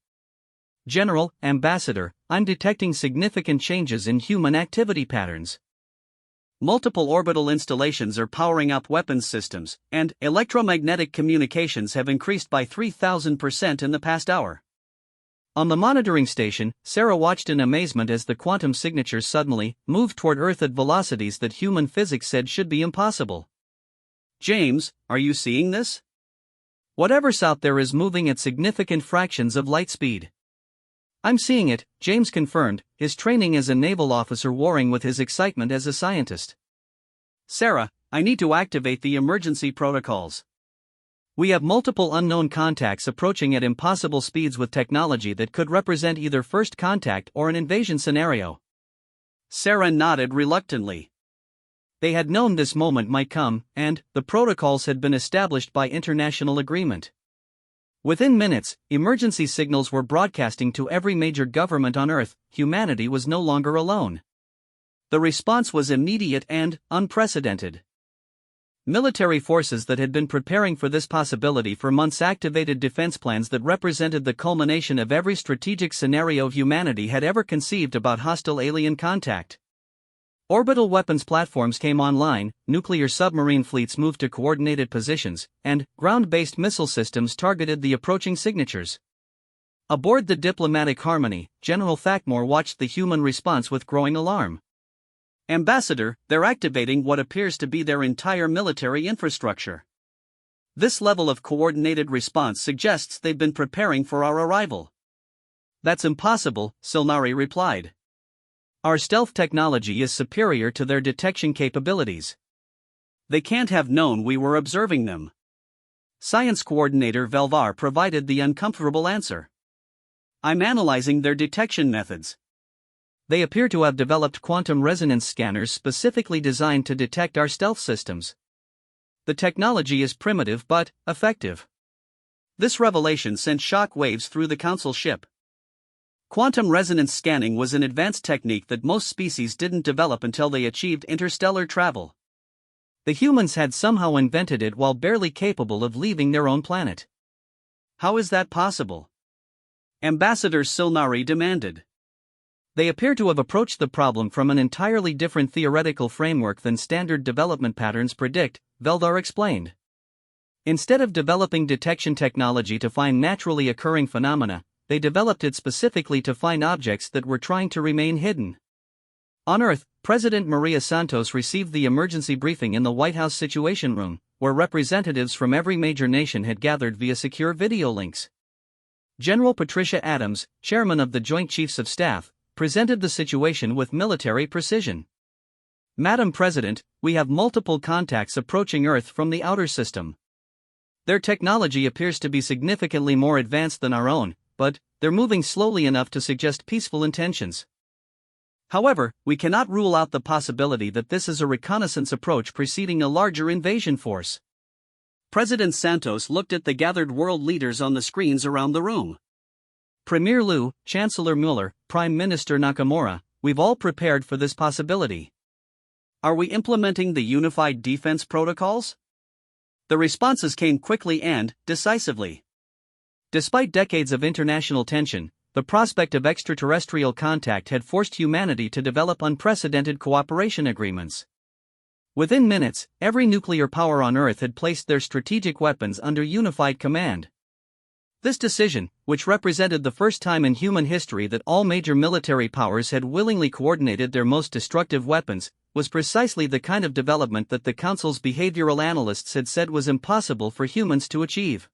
"General, Ambassador, I'm detecting significant changes in human activity patterns. Multiple orbital installations are powering up weapons systems, and electromagnetic communications have increased by 3,000% in the past hour." On the monitoring station, Sarah watched in amazement as the quantum signatures suddenly moved toward Earth at velocities that human physics said should be impossible. "James, are you seeing this? Whatever's out there is moving at significant fractions of light speed." "I'm seeing it," James confirmed, his training as a naval officer warring with his excitement as a scientist. "Sarah, I need to activate the emergency protocols. We have multiple unknown contacts approaching at impossible speeds with technology that could represent either first contact or an invasion scenario." Sarah nodded reluctantly. They had known this moment might come, and the protocols had been established by international agreement. Within minutes, emergency signals were broadcasting to every major government on Earth. Humanity was no longer alone. The response was immediate and unprecedented. Military forces that had been preparing for this possibility for months activated defense plans that represented the culmination of every strategic scenario humanity had ever conceived about hostile alien contact. Orbital weapons platforms came online, nuclear submarine fleets moved to coordinated positions, and ground-based missile systems targeted the approaching signatures. Aboard the Diplomatic Harmony, General Thakmore watched the human response with growing alarm. "Ambassador, they're activating what appears to be their entire military infrastructure. This level of coordinated response suggests they've been preparing for our arrival." "That's impossible," Silnari replied. "Our stealth technology is superior to their detection capabilities. They can't have known we were observing them." Science Coordinator Velvar provided the uncomfortable answer. "I'm analyzing their detection methods. They appear to have developed quantum resonance scanners specifically designed to detect our stealth systems. The technology is primitive but effective." This revelation sent shock waves through the Council ship. Quantum resonance scanning was an advanced technique that most species didn't develop until they achieved interstellar travel. The humans had somehow invented it while barely capable of leaving their own planet. "How is that possible?" Ambassador Silnari demanded. "They appear to have approached the problem from an entirely different theoretical framework than standard development patterns predict," Velvar explained. "Instead of developing detection technology to find naturally occurring phenomena, they developed it specifically to find objects that were trying to remain hidden." On Earth, President Maria Santos received the emergency briefing in the White House Situation Room, where representatives from every major nation had gathered via secure video links. General Patricia Adams, chairman of the Joint Chiefs of Staff, presented the situation with military precision. "Madam President, we have multiple contacts approaching Earth from the outer system. Their technology appears to be significantly more advanced than our own, but they're moving slowly enough to suggest peaceful intentions. However, we cannot rule out the possibility that this is a reconnaissance approach preceding a larger invasion force." President Santos looked at the gathered world leaders on the screens around the room. "Premier Liu, Chancellor Mueller, Prime Minister Nakamura, we've all prepared for this possibility. Are we implementing the unified defense protocols?" The responses came quickly and decisively. Despite decades of international tension, the prospect of extraterrestrial contact had forced humanity to develop unprecedented cooperation agreements. Within minutes, every nuclear power on Earth had placed their strategic weapons under unified command. This decision, which represented the first time in human history that all major military powers had willingly coordinated their most destructive weapons, was precisely the kind of development that the Council's behavioral analysts had said was impossible for humans to achieve.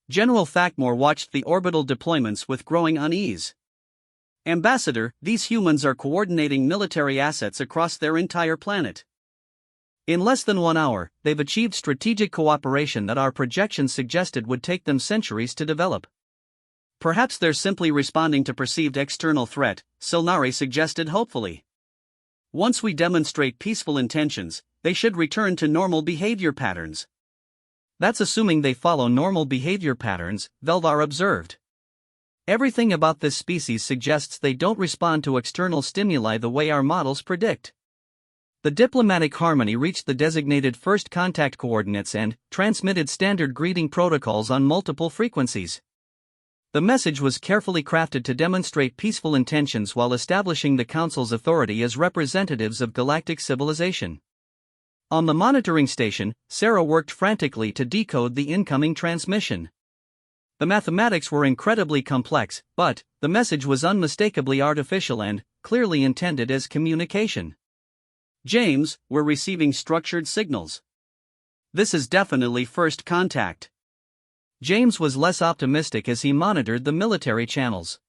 General Thakmore watched the orbital deployments with growing unease. Ambassador, these humans are coordinating military assets across their entire planet. In less than 1 hour, they've achieved strategic cooperation that our projections suggested would take them centuries to develop. Perhaps they're simply responding to perceived external threat, Silnari suggested hopefully. Once we demonstrate peaceful intentions, they should return to normal behavior patterns. That's assuming they follow normal behavior patterns, Veldar observed. Everything about this species suggests they don't respond to external stimuli the way our models predict. The diplomatic harmony reached the designated first contact coordinates and transmitted standard greeting protocols on multiple frequencies. The message was carefully crafted to demonstrate peaceful intentions while establishing the Council's authority as representatives of galactic civilization. On the monitoring station, Sarah worked frantically to decode the incoming transmission. The mathematics were incredibly complex, but the message was unmistakably artificial and clearly intended as communication. James, we're receiving structured signals. This is definitely first contact. James was less optimistic as he monitored the military channels.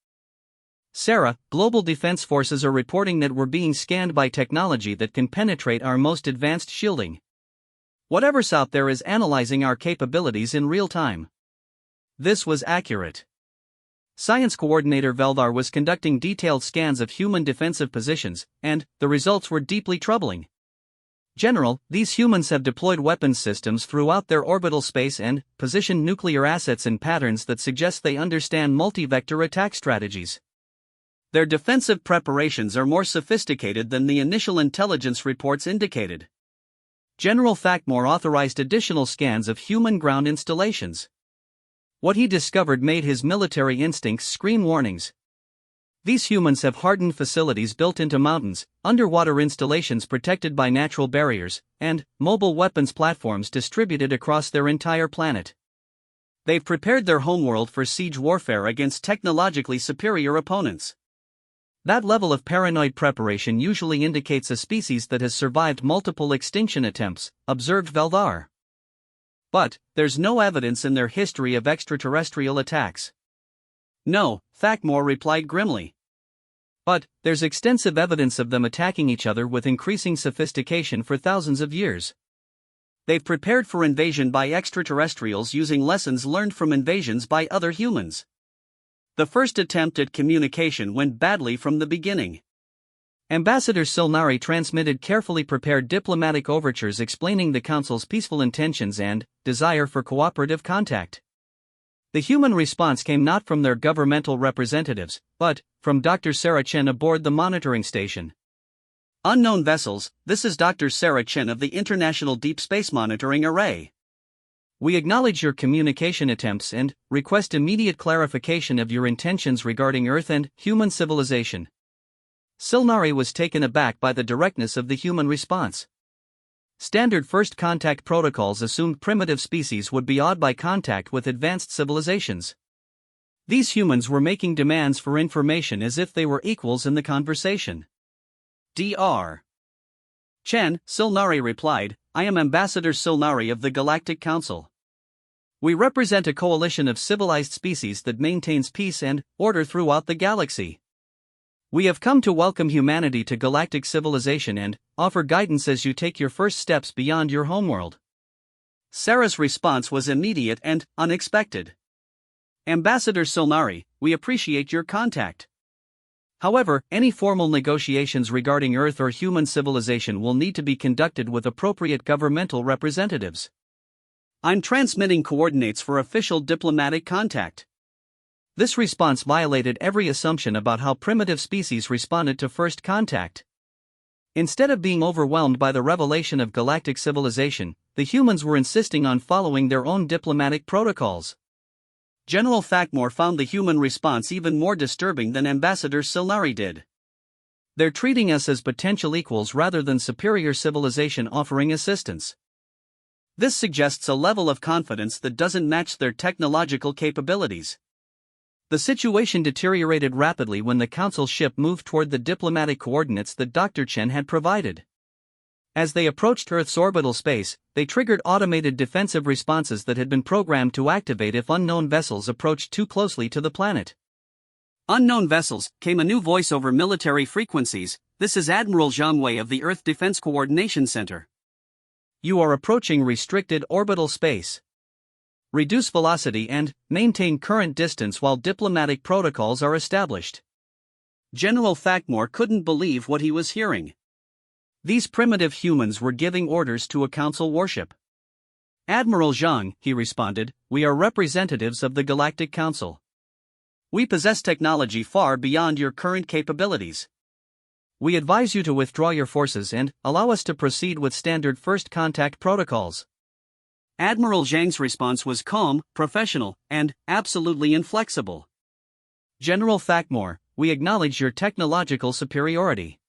Sarah, global defense forces are reporting that we're being scanned by technology that can penetrate our most advanced shielding. Whatever's out there is analyzing our capabilities in real time. This was accurate. Science Coordinator Veldar was conducting detailed scans of human defensive positions, and the results were deeply troubling. General, these humans have deployed weapons systems throughout their orbital space and positioned nuclear assets in patterns that suggest they understand multi-vector attack strategies. Their defensive preparations are more sophisticated than the initial intelligence reports indicated. General Thakmore authorized additional scans of human ground installations. What he discovered made his military instincts scream warnings. These humans have hardened facilities built into mountains, underwater installations protected by natural barriers, and mobile weapons platforms distributed across their entire planet. They've prepared their homeworld for siege warfare against technologically superior opponents. That level of paranoid preparation usually indicates a species that has survived multiple extinction attempts, observed Veldar. But there's no evidence in their history of extraterrestrial attacks. No, Thakmore replied grimly. But there's extensive evidence of them attacking each other with increasing sophistication for thousands of years. They've prepared for invasion by extraterrestrials using lessons learned from invasions by other humans. The first attempt at communication went badly from the beginning. Ambassador Silnari transmitted carefully prepared diplomatic overtures explaining the Council's peaceful intentions and desire for cooperative contact. The human response came not from their governmental representatives, but from Dr. Sarah Chen aboard the monitoring station. Unknown vessels, this is Dr. Sarah Chen of the International Deep Space Monitoring Array. We acknowledge your communication attempts and request immediate clarification of your intentions regarding Earth and human civilization. Silnari was taken aback by the directness of the human response. Standard first contact protocols assumed primitive species would be awed by contact with advanced civilizations. These humans were making demands for information as if they were equals in the conversation. Dr. Chen, Silnari replied, I am Ambassador Silnari of the Galactic Council. We represent a coalition of civilized species that maintains peace and order throughout the galaxy. We have come to welcome humanity to galactic civilization and offer guidance as you take your first steps beyond your homeworld. Sarah's response was immediate and unexpected. Ambassador Silnari, we appreciate your contact. However, any formal negotiations regarding Earth or human civilization will need to be conducted with appropriate governmental representatives. I'm transmitting coordinates for official diplomatic contact. This response violated every assumption about how primitive species responded to first contact. Instead of being overwhelmed by the revelation of galactic civilization, the humans were insisting on following their own diplomatic protocols. General Thakmore found the human response even more disturbing than Ambassador Silnari did. They're treating us as potential equals rather than superior civilization offering assistance. This suggests a level of confidence that doesn't match their technological capabilities. The situation deteriorated rapidly when the Council ship moved toward the diplomatic coordinates that Dr. Chen had provided. As they approached Earth's orbital space, they triggered automated defensive responses that had been programmed to activate if unknown vessels approached too closely to the planet. Unknown vessels, came a new voice over military frequencies. This is Admiral Zhang Wei of the Earth Defense Coordination Center. You are approaching restricted orbital space. Reduce velocity and maintain current distance while diplomatic protocols are established. General Thakmore couldn't believe what he was hearing. These primitive humans were giving orders to a Council warship. Admiral Zhang, he responded, we are representatives of the Galactic Council. We possess technology far beyond your current capabilities. We advise you to withdraw your forces and allow us to proceed with standard first contact protocols. Admiral Zhang's response was calm, professional, and absolutely inflexible. General Thakmore, we acknowledge your technological superiority.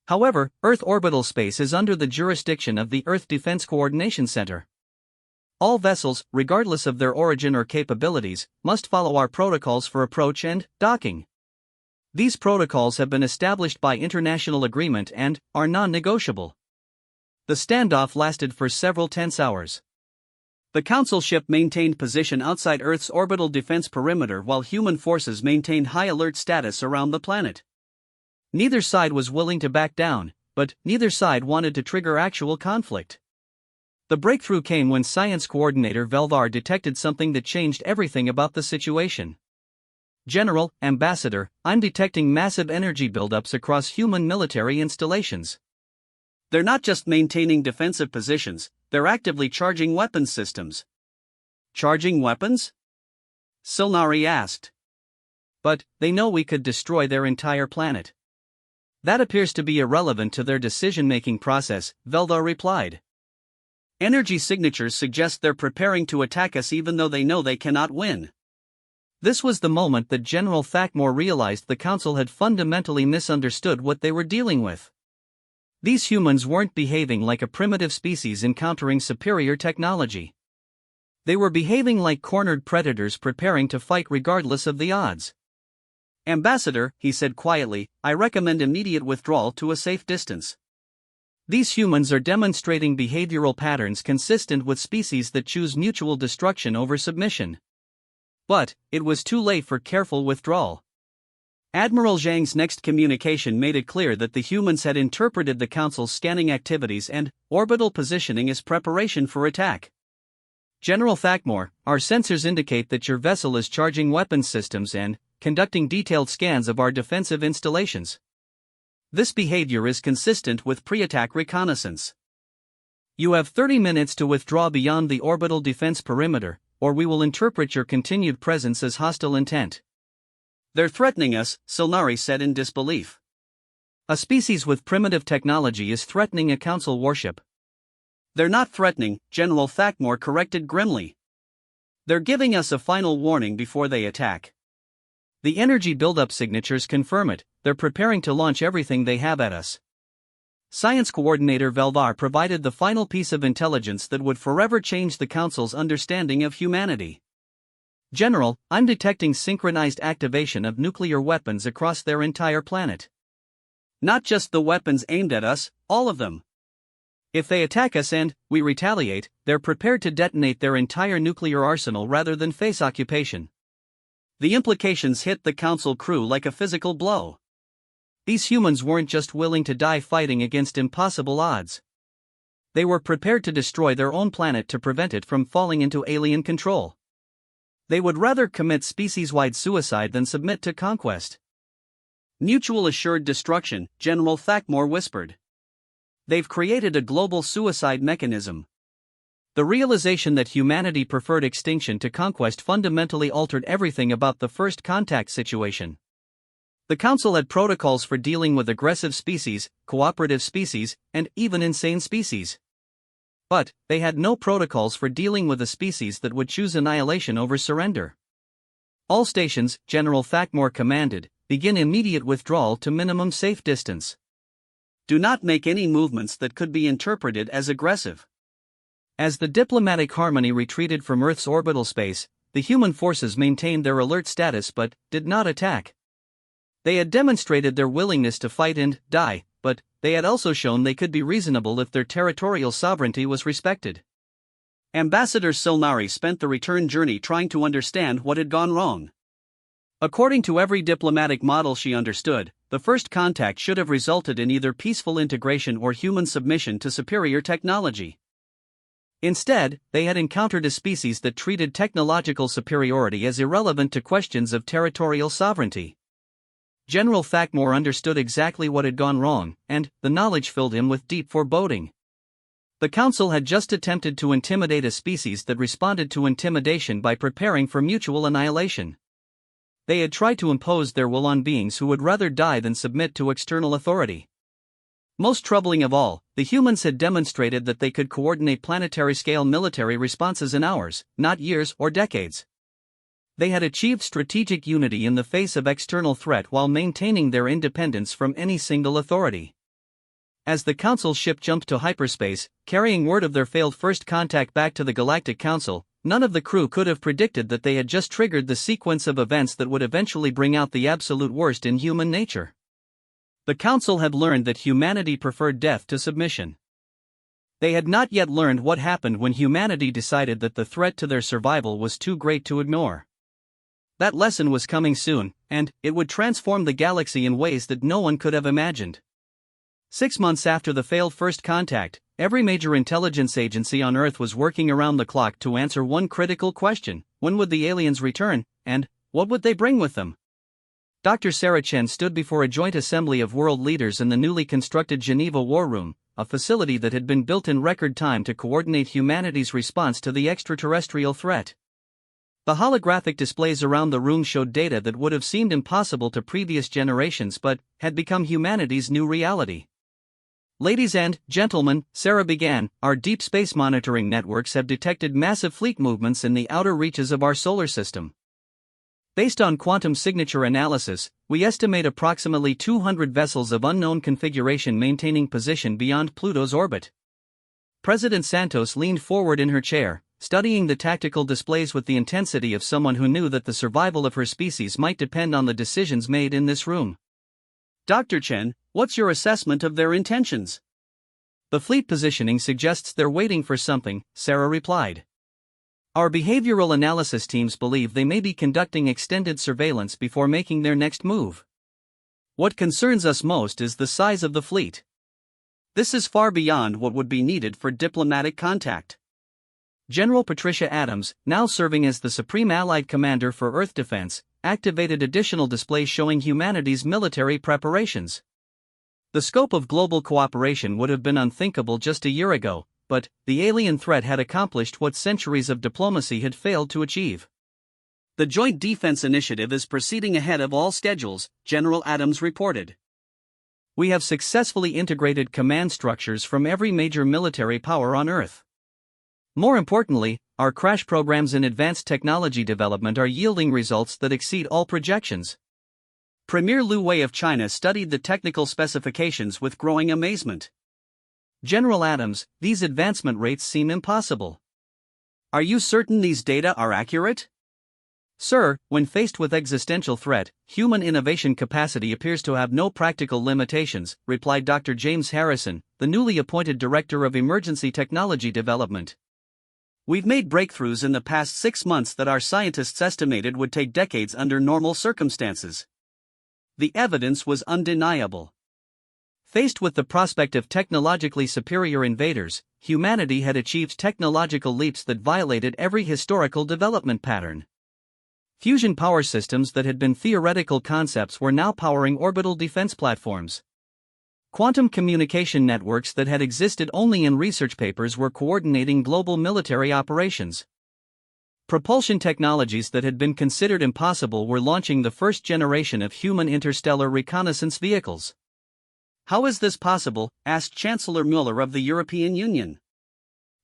However, Earth orbital space is under the jurisdiction of the Earth Defense Coordination Center. All vessels, regardless of their origin or capabilities, must follow our protocols for approach and docking. These protocols have been established by international agreement and are non-negotiable. The standoff lasted for several tense hours. The Council ship maintained position outside Earth's orbital defense perimeter while human forces maintained high alert status around the planet. Neither side was willing to back down, but neither side wanted to trigger actual conflict. The breakthrough came when Science Coordinator Velvar detected something that changed everything about the situation. General, Ambassador, I'm detecting massive energy buildups across human military installations. They're not just maintaining defensive positions, they're actively charging weapons systems. Charging weapons? Silnari asked. But they know we could destroy their entire planet. That appears to be irrelevant to their decision-making process, Velvar replied. Energy signatures suggest they're preparing to attack us even though they know they cannot win. This was the moment that General Thakmore realized the Council had fundamentally misunderstood what they were dealing with. These humans weren't behaving like a primitive species encountering superior technology. They were behaving like cornered predators preparing to fight regardless of the odds. Ambassador, he said quietly, I recommend immediate withdrawal to a safe distance. These humans are demonstrating behavioral patterns consistent with species that choose mutual destruction over submission. But it was too late for careful withdrawal. Admiral Zhang's next communication made it clear that the humans had interpreted the Council's scanning activities and orbital positioning as preparation for attack. General Thakmore, our sensors indicate that your vessel is charging weapons systems and conducting detailed scans of our defensive installations. This behavior is consistent with pre-attack reconnaissance. You have 30 minutes to withdraw beyond the orbital defense perimeter, or we will interpret your continued presence as hostile intent. They're threatening us, Silnari said in disbelief. A species with primitive technology is threatening a Council warship. They're not threatening, General Thakmore corrected grimly. They're giving us a final warning before they attack. The energy buildup signatures confirm it, they're preparing to launch everything they have at us. Science Coordinator Velvar provided the final piece of intelligence that would forever change the Council's understanding of humanity. General, I'm detecting synchronized activation of nuclear weapons across their entire planet. Not just the weapons aimed at us, all of them. If they attack us and we retaliate, they're prepared to detonate their entire nuclear arsenal rather than face occupation. The implications hit the Council crew like a physical blow. These humans weren't just willing to die fighting against impossible odds. They were prepared to destroy their own planet to prevent it from falling into alien control. They would rather commit species-wide suicide than submit to conquest. Mutual assured destruction, General Thakmore whispered. They've created a global suicide mechanism. The realization that humanity preferred extinction to conquest fundamentally altered everything about the first contact situation. The Council had protocols for dealing with aggressive species, cooperative species, and even insane species. But they had no protocols for dealing with a species that would choose annihilation over surrender. All stations, General Thacmore commanded, begin immediate withdrawal to minimum safe distance. Do not make any movements that could be interpreted as aggressive. As the diplomatic harmony retreated from Earth's orbital space, the human forces maintained their alert status but did not attack. They had demonstrated their willingness to fight and die, but they had also shown they could be reasonable if their territorial sovereignty was respected. Ambassador Solnari spent the return journey trying to understand what had gone wrong. According to every diplomatic model she understood, the first contact should have resulted in either peaceful integration or human submission to superior technology. Instead, they had encountered a species that treated technological superiority as irrelevant to questions of territorial sovereignty. General Thacmore understood exactly what had gone wrong, and the knowledge filled him with deep foreboding. The Council had just attempted to intimidate a species that responded to intimidation by preparing for mutual annihilation. They had tried to impose their will on beings who would rather die than submit to external authority. Most troubling of all, the humans had demonstrated that they could coordinate planetary-scale military responses in hours, not years or decades. They had achieved strategic unity in the face of external threat while maintaining their independence from any single authority. As the Council ship jumped to hyperspace, carrying word of their failed first contact back to the Galactic Council, none of the crew could have predicted that they had just triggered the sequence of events that would eventually bring out the absolute worst in human nature. The Council had learned that humanity preferred death to submission. They had not yet learned what happened when humanity decided that the threat to their survival was too great to ignore. That lesson was coming soon, and it would transform the galaxy in ways that no one could have imagined. 6 months after the failed first contact, every major intelligence agency on Earth was working around the clock to answer one critical question: when would the aliens return, and what would they bring with them? Dr. Sarah Chen stood before a joint assembly of world leaders in the newly constructed Geneva War Room, a facility that had been built in record time to coordinate humanity's response to the extraterrestrial threat. The holographic displays around the room showed data that would have seemed impossible to previous generations but had become humanity's new reality. "Ladies and gentlemen," Sarah began, "our deep space monitoring networks have detected massive fleet movements in the outer reaches of our solar system. Based on quantum signature analysis, we estimate approximately 200 vessels of unknown configuration maintaining position beyond Pluto's orbit." President Santos leaned forward in her chair, studying the tactical displays with the intensity of someone who knew that the survival of her species might depend on the decisions made in this room. "Dr. Chen, what's your assessment of their intentions?" "The fleet positioning suggests they're waiting for something," Sarah replied. "Our behavioral analysis teams believe they may be conducting extended surveillance before making their next move. What concerns us most is the size of the fleet. This is far beyond what would be needed for diplomatic contact." General Patricia Adams, now serving as the Supreme Allied Commander for Earth Defense, activated additional displays showing humanity's military preparations. The scope of global cooperation would have been unthinkable just a year ago, but the alien threat had accomplished what centuries of diplomacy had failed to achieve. "The Joint Defense Initiative is proceeding ahead of all schedules," General Adams reported. "We have successfully integrated command structures from every major military power on Earth. More importantly, our crash programs in advanced technology development are yielding results that exceed all projections." Premier Liu Wei of China studied the technical specifications with growing amazement. "General Adams, these advancement rates seem impossible." "Are you certain these data are accurate?" "Sir, when faced with existential threat, human innovation capacity appears to have no practical limitations," replied Dr. James Harrison, the newly appointed Director of Emergency Technology Development. "We've made breakthroughs in the past 6 months that our scientists estimated would take decades under normal circumstances." The evidence was undeniable. Faced with the prospect of technologically superior invaders, humanity had achieved technological leaps that violated every historical development pattern. Fusion power systems that had been theoretical concepts were now powering orbital defense platforms. Quantum communication networks that had existed only in research papers were coordinating global military operations. Propulsion technologies that had been considered impossible were launching the first generation of human interstellar reconnaissance vehicles. "How is this possible?" asked Chancellor Mueller of the European Union.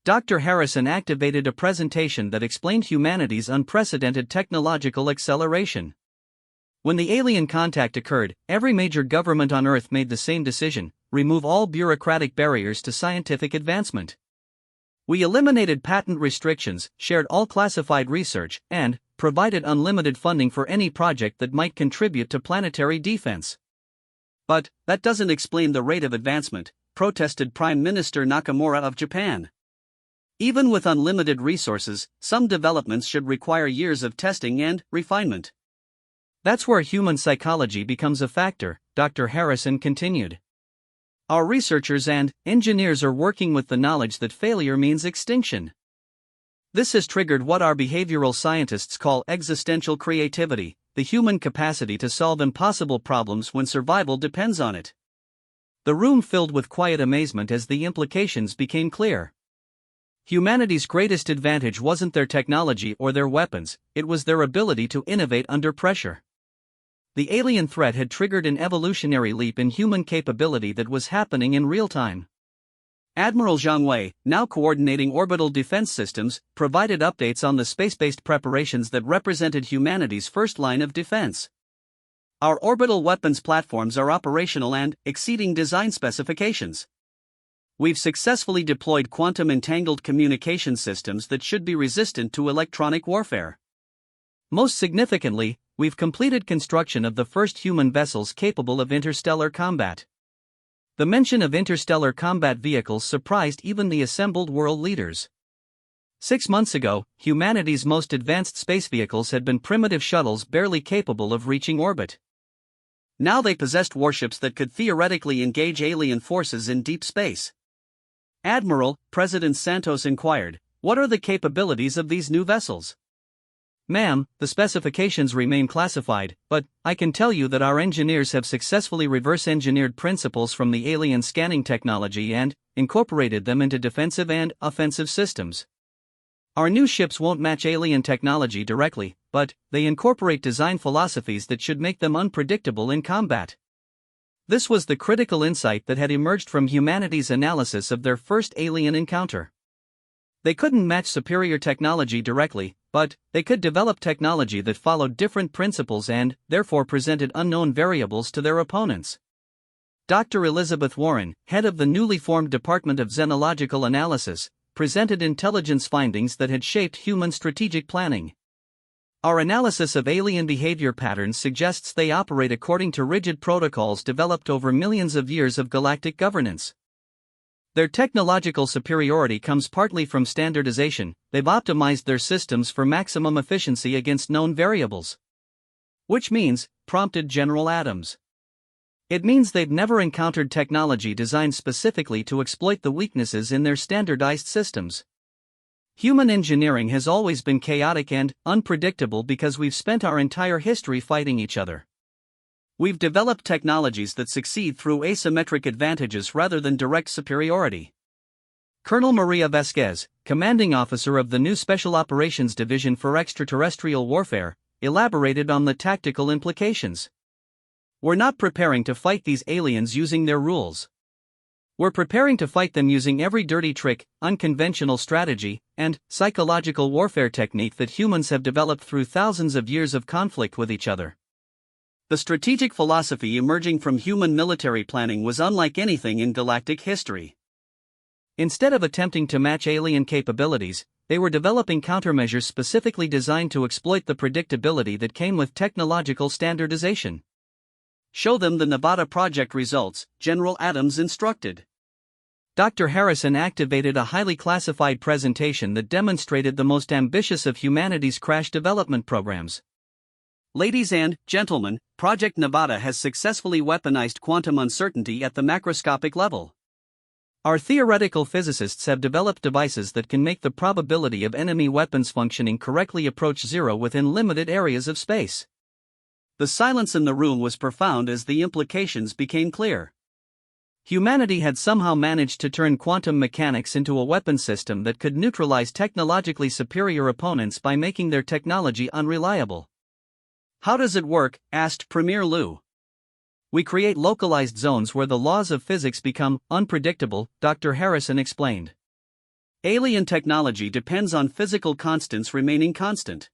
Dr. Harrison activated a presentation that explained humanity's unprecedented technological acceleration. When the alien contact occurred, every major government on Earth made the same decision: remove all bureaucratic barriers to scientific advancement. We eliminated patent restrictions, shared all classified research, and provided unlimited funding for any project that might contribute to planetary defense. But that doesn't explain the rate of advancement, protested Prime Minister Nakamura of Japan. Even with unlimited resources, some developments should require years of testing and refinement. That's where human psychology becomes a factor, Dr. Harrison continued. Our researchers and engineers are working with the knowledge that failure means extinction. This has triggered what our behavioral scientists call existential creativity, the human capacity to solve impossible problems when survival depends on it. The room filled with quiet amazement as the implications became clear. Humanity's greatest advantage wasn't their technology or their weapons, it was their ability to innovate under pressure. The alien threat had triggered an evolutionary leap in human capability that was happening in real time. Admiral Zhang Wei, now coordinating orbital defense systems, provided updates on the space-based preparations that represented humanity's first line of defense. Our orbital weapons platforms are operational and exceeding design specifications. We've successfully deployed quantum-entangled communication systems that should be resistant to electronic warfare. Most significantly, we've completed construction of the first human vessels capable of interstellar combat. The mention of interstellar combat vehicles surprised even the assembled world leaders. 6 months ago, humanity's most advanced space vehicles had been primitive shuttles barely capable of reaching orbit. Now they possessed warships that could theoretically engage alien forces in deep space. Admiral, President Santos inquired, what are the capabilities of these new vessels? Ma'am, the specifications remain classified, but I can tell you that our engineers have successfully reverse-engineered principles from the alien scanning technology and incorporated them into defensive and offensive systems. Our new ships won't match alien technology directly, but they incorporate design philosophies that should make them unpredictable in combat. This was the critical insight that had emerged from humanity's analysis of their first alien encounter. They couldn't match superior technology directly, but they could develop technology that followed different principles and, therefore, presented unknown variables to their opponents. Dr. Elizabeth Warren, head of the newly formed Department of Xenological Analysis, presented intelligence findings that had shaped human strategic planning. Our analysis of alien behavior patterns suggests they operate according to rigid protocols developed over millions of years of galactic governance. Their technological superiority comes partly from standardization. They've optimized their systems for maximum efficiency against known variables. Which means, prompted General Adams. It means they've never encountered technology designed specifically to exploit the weaknesses in their standardized systems. Human engineering has always been chaotic and unpredictable because we've spent our entire history fighting each other. We've developed technologies that succeed through asymmetric advantages rather than direct superiority. Colonel Maria Vasquez, commanding officer of the new Special Operations Division for Extraterrestrial Warfare, elaborated on the tactical implications. We're not preparing to fight these aliens using their rules. We're preparing to fight them using every dirty trick, unconventional strategy, and psychological warfare technique that humans have developed through thousands of years of conflict with each other. The strategic philosophy emerging from human military planning was unlike anything in galactic history. Instead of attempting to match alien capabilities, they were developing countermeasures specifically designed to exploit the predictability that came with technological standardization. Show them the Nevada project results, General Adams instructed. Dr. Harrison activated a highly classified presentation that demonstrated the most ambitious of humanity's crash development programs. Ladies and gentlemen, Project Nevada has successfully weaponized quantum uncertainty at the macroscopic level. Our theoretical physicists have developed devices that can make the probability of enemy weapons functioning correctly approach zero within limited areas of space. The silence in the room was profound as the implications became clear. Humanity had somehow managed to turn quantum mechanics into a weapon system that could neutralize technologically superior opponents by making their technology unreliable. How does it work? Asked Premier Liu. We create localized zones where the laws of physics become unpredictable, Dr. Harrison explained. Alien technology depends on physical constants remaining constant.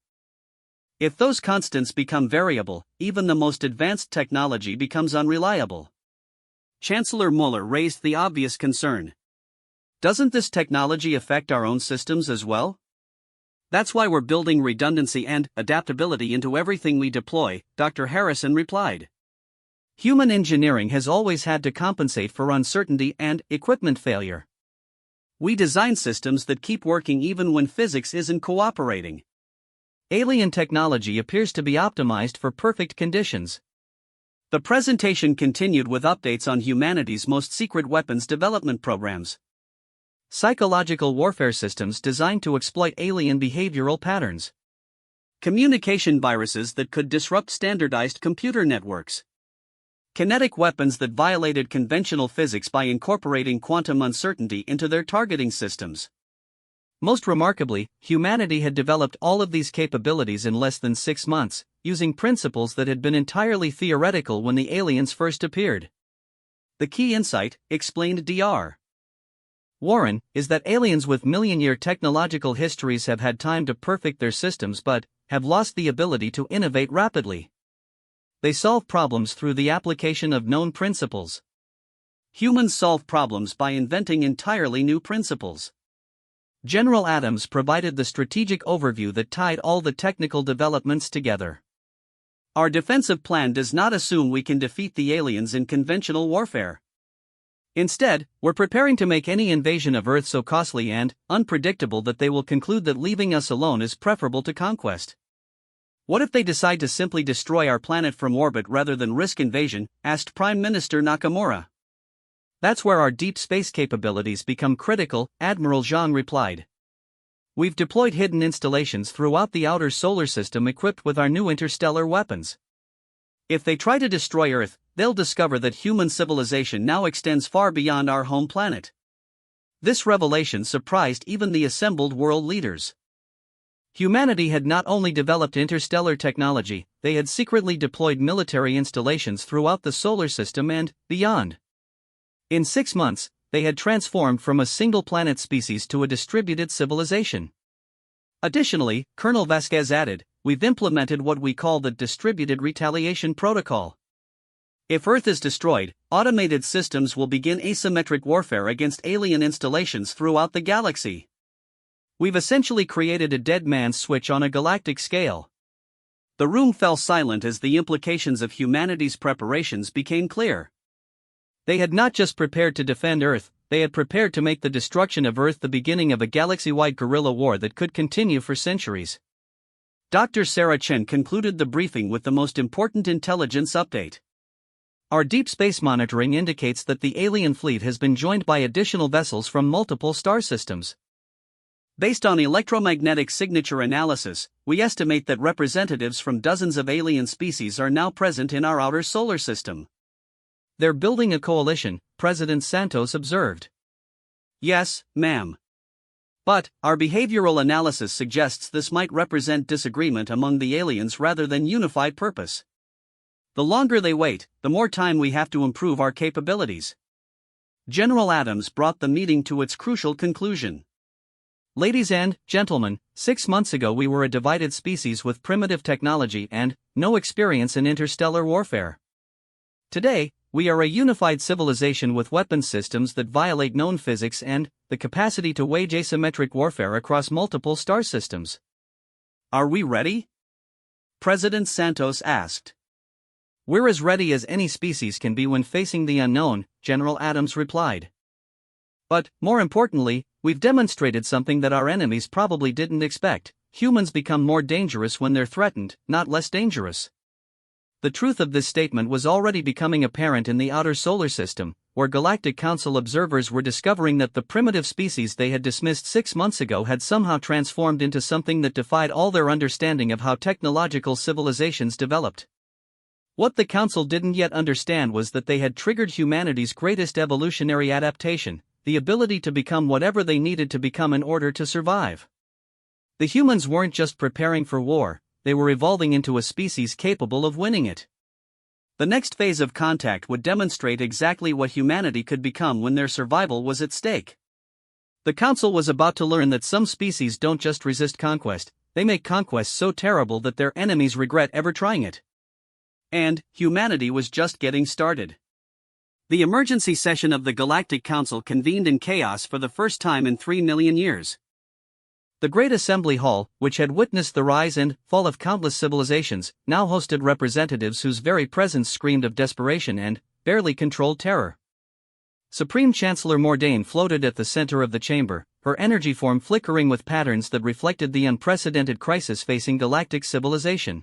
If those constants become variable, even the most advanced technology becomes unreliable. Chancellor Muller raised the obvious concern. Doesn't this technology affect our own systems as well? That's why we're building redundancy and adaptability into everything we deploy, Dr. Harrison replied. Human engineering has always had to compensate for uncertainty and equipment failure. We design systems that keep working even when physics isn't cooperating. Alien technology appears to be optimized for perfect conditions. The presentation continued with updates on humanity's most secret weapons development programs. Psychological warfare systems designed to exploit alien behavioral patterns. Communication viruses that could disrupt standardized computer networks. Kinetic weapons that violated conventional physics by incorporating quantum uncertainty into their targeting systems. Most remarkably, humanity had developed all of these capabilities in less than 6 months, using principles that had been entirely theoretical when the aliens first appeared. The key insight, explained Dr. Warren, is that aliens with million-year technological histories have had time to perfect their systems but have lost the ability to innovate rapidly. They solve problems through the application of known principles. Humans solve problems by inventing entirely new principles. General Adams provided the strategic overview that tied all the technical developments together. Our defensive plan does not assume we can defeat the aliens in conventional warfare. Instead, we're preparing to make any invasion of Earth so costly and unpredictable that they will conclude that leaving us alone is preferable to conquest. What if they decide to simply destroy our planet from orbit rather than risk invasion? Asked Prime Minister Nakamura. That's where our deep space capabilities become critical, Admiral Zhang replied. We've deployed hidden installations throughout the outer solar system equipped with our new interstellar weapons. If they try to destroy Earth, they'll discover that human civilization now extends far beyond our home planet. This revelation surprised even the assembled world leaders. Humanity had not only developed interstellar technology, they had secretly deployed military installations throughout the solar system and beyond. In 6 months, they had transformed from a single-planet species to a distributed civilization. Additionally, Colonel Vasquez added, we've implemented what we call the Distributed Retaliation Protocol. If Earth is destroyed, automated systems will begin asymmetric warfare against alien installations throughout the galaxy. We've essentially created a dead man's switch on a galactic scale. The room fell silent as the implications of humanity's preparations became clear. They had not just prepared to defend Earth, they had prepared to make the destruction of Earth the beginning of a galaxy-wide guerrilla war that could continue for centuries. Dr. Sarah Chen concluded the briefing with the most important intelligence update. Our deep space monitoring indicates that the alien fleet has been joined by additional vessels from multiple star systems. Based on electromagnetic signature analysis, we estimate that representatives from dozens of alien species are now present in our outer solar system. They're building a coalition, President Santos observed. Yes, ma'am. But our behavioral analysis suggests this might represent disagreement among the aliens rather than unified purpose. The longer they wait, the more time we have to improve our capabilities. General Adams brought the meeting to its crucial conclusion. Ladies and gentlemen, 6 months ago we were a divided species with primitive technology and no experience in interstellar warfare. Today, we are a unified civilization with weapons systems that violate known physics and the capacity to wage asymmetric warfare across multiple star systems. Are we ready? President Santos asked. We're as ready as any species can be when facing the unknown, General Adams replied. But, more importantly, we've demonstrated something that our enemies probably didn't expect. Humans become more dangerous when they're threatened, not less dangerous. The truth of this statement was already becoming apparent in the outer solar system, where Galactic Council observers were discovering that the primitive species they had dismissed 6 months ago had somehow transformed into something that defied all their understanding of how technological civilizations developed. What the Council didn't yet understand was that they had triggered humanity's greatest evolutionary adaptation, the ability to become whatever they needed to become in order to survive. The humans weren't just preparing for war, they were evolving into a species capable of winning it. The next phase of contact would demonstrate exactly what humanity could become when their survival was at stake. The Council was about to learn that some species don't just resist conquest, they make conquest so terrible that their enemies regret ever trying it. And humanity was just getting started. The emergency session of the Galactic Council convened in chaos for the first time in 3 million years. The Great Assembly Hall, which had witnessed the rise and fall of countless civilizations, now hosted representatives whose very presence screamed of desperation and barely controlled terror. Supreme Chancellor Mordain floated at the center of the chamber, her energy form flickering with patterns that reflected the unprecedented crisis facing galactic civilization.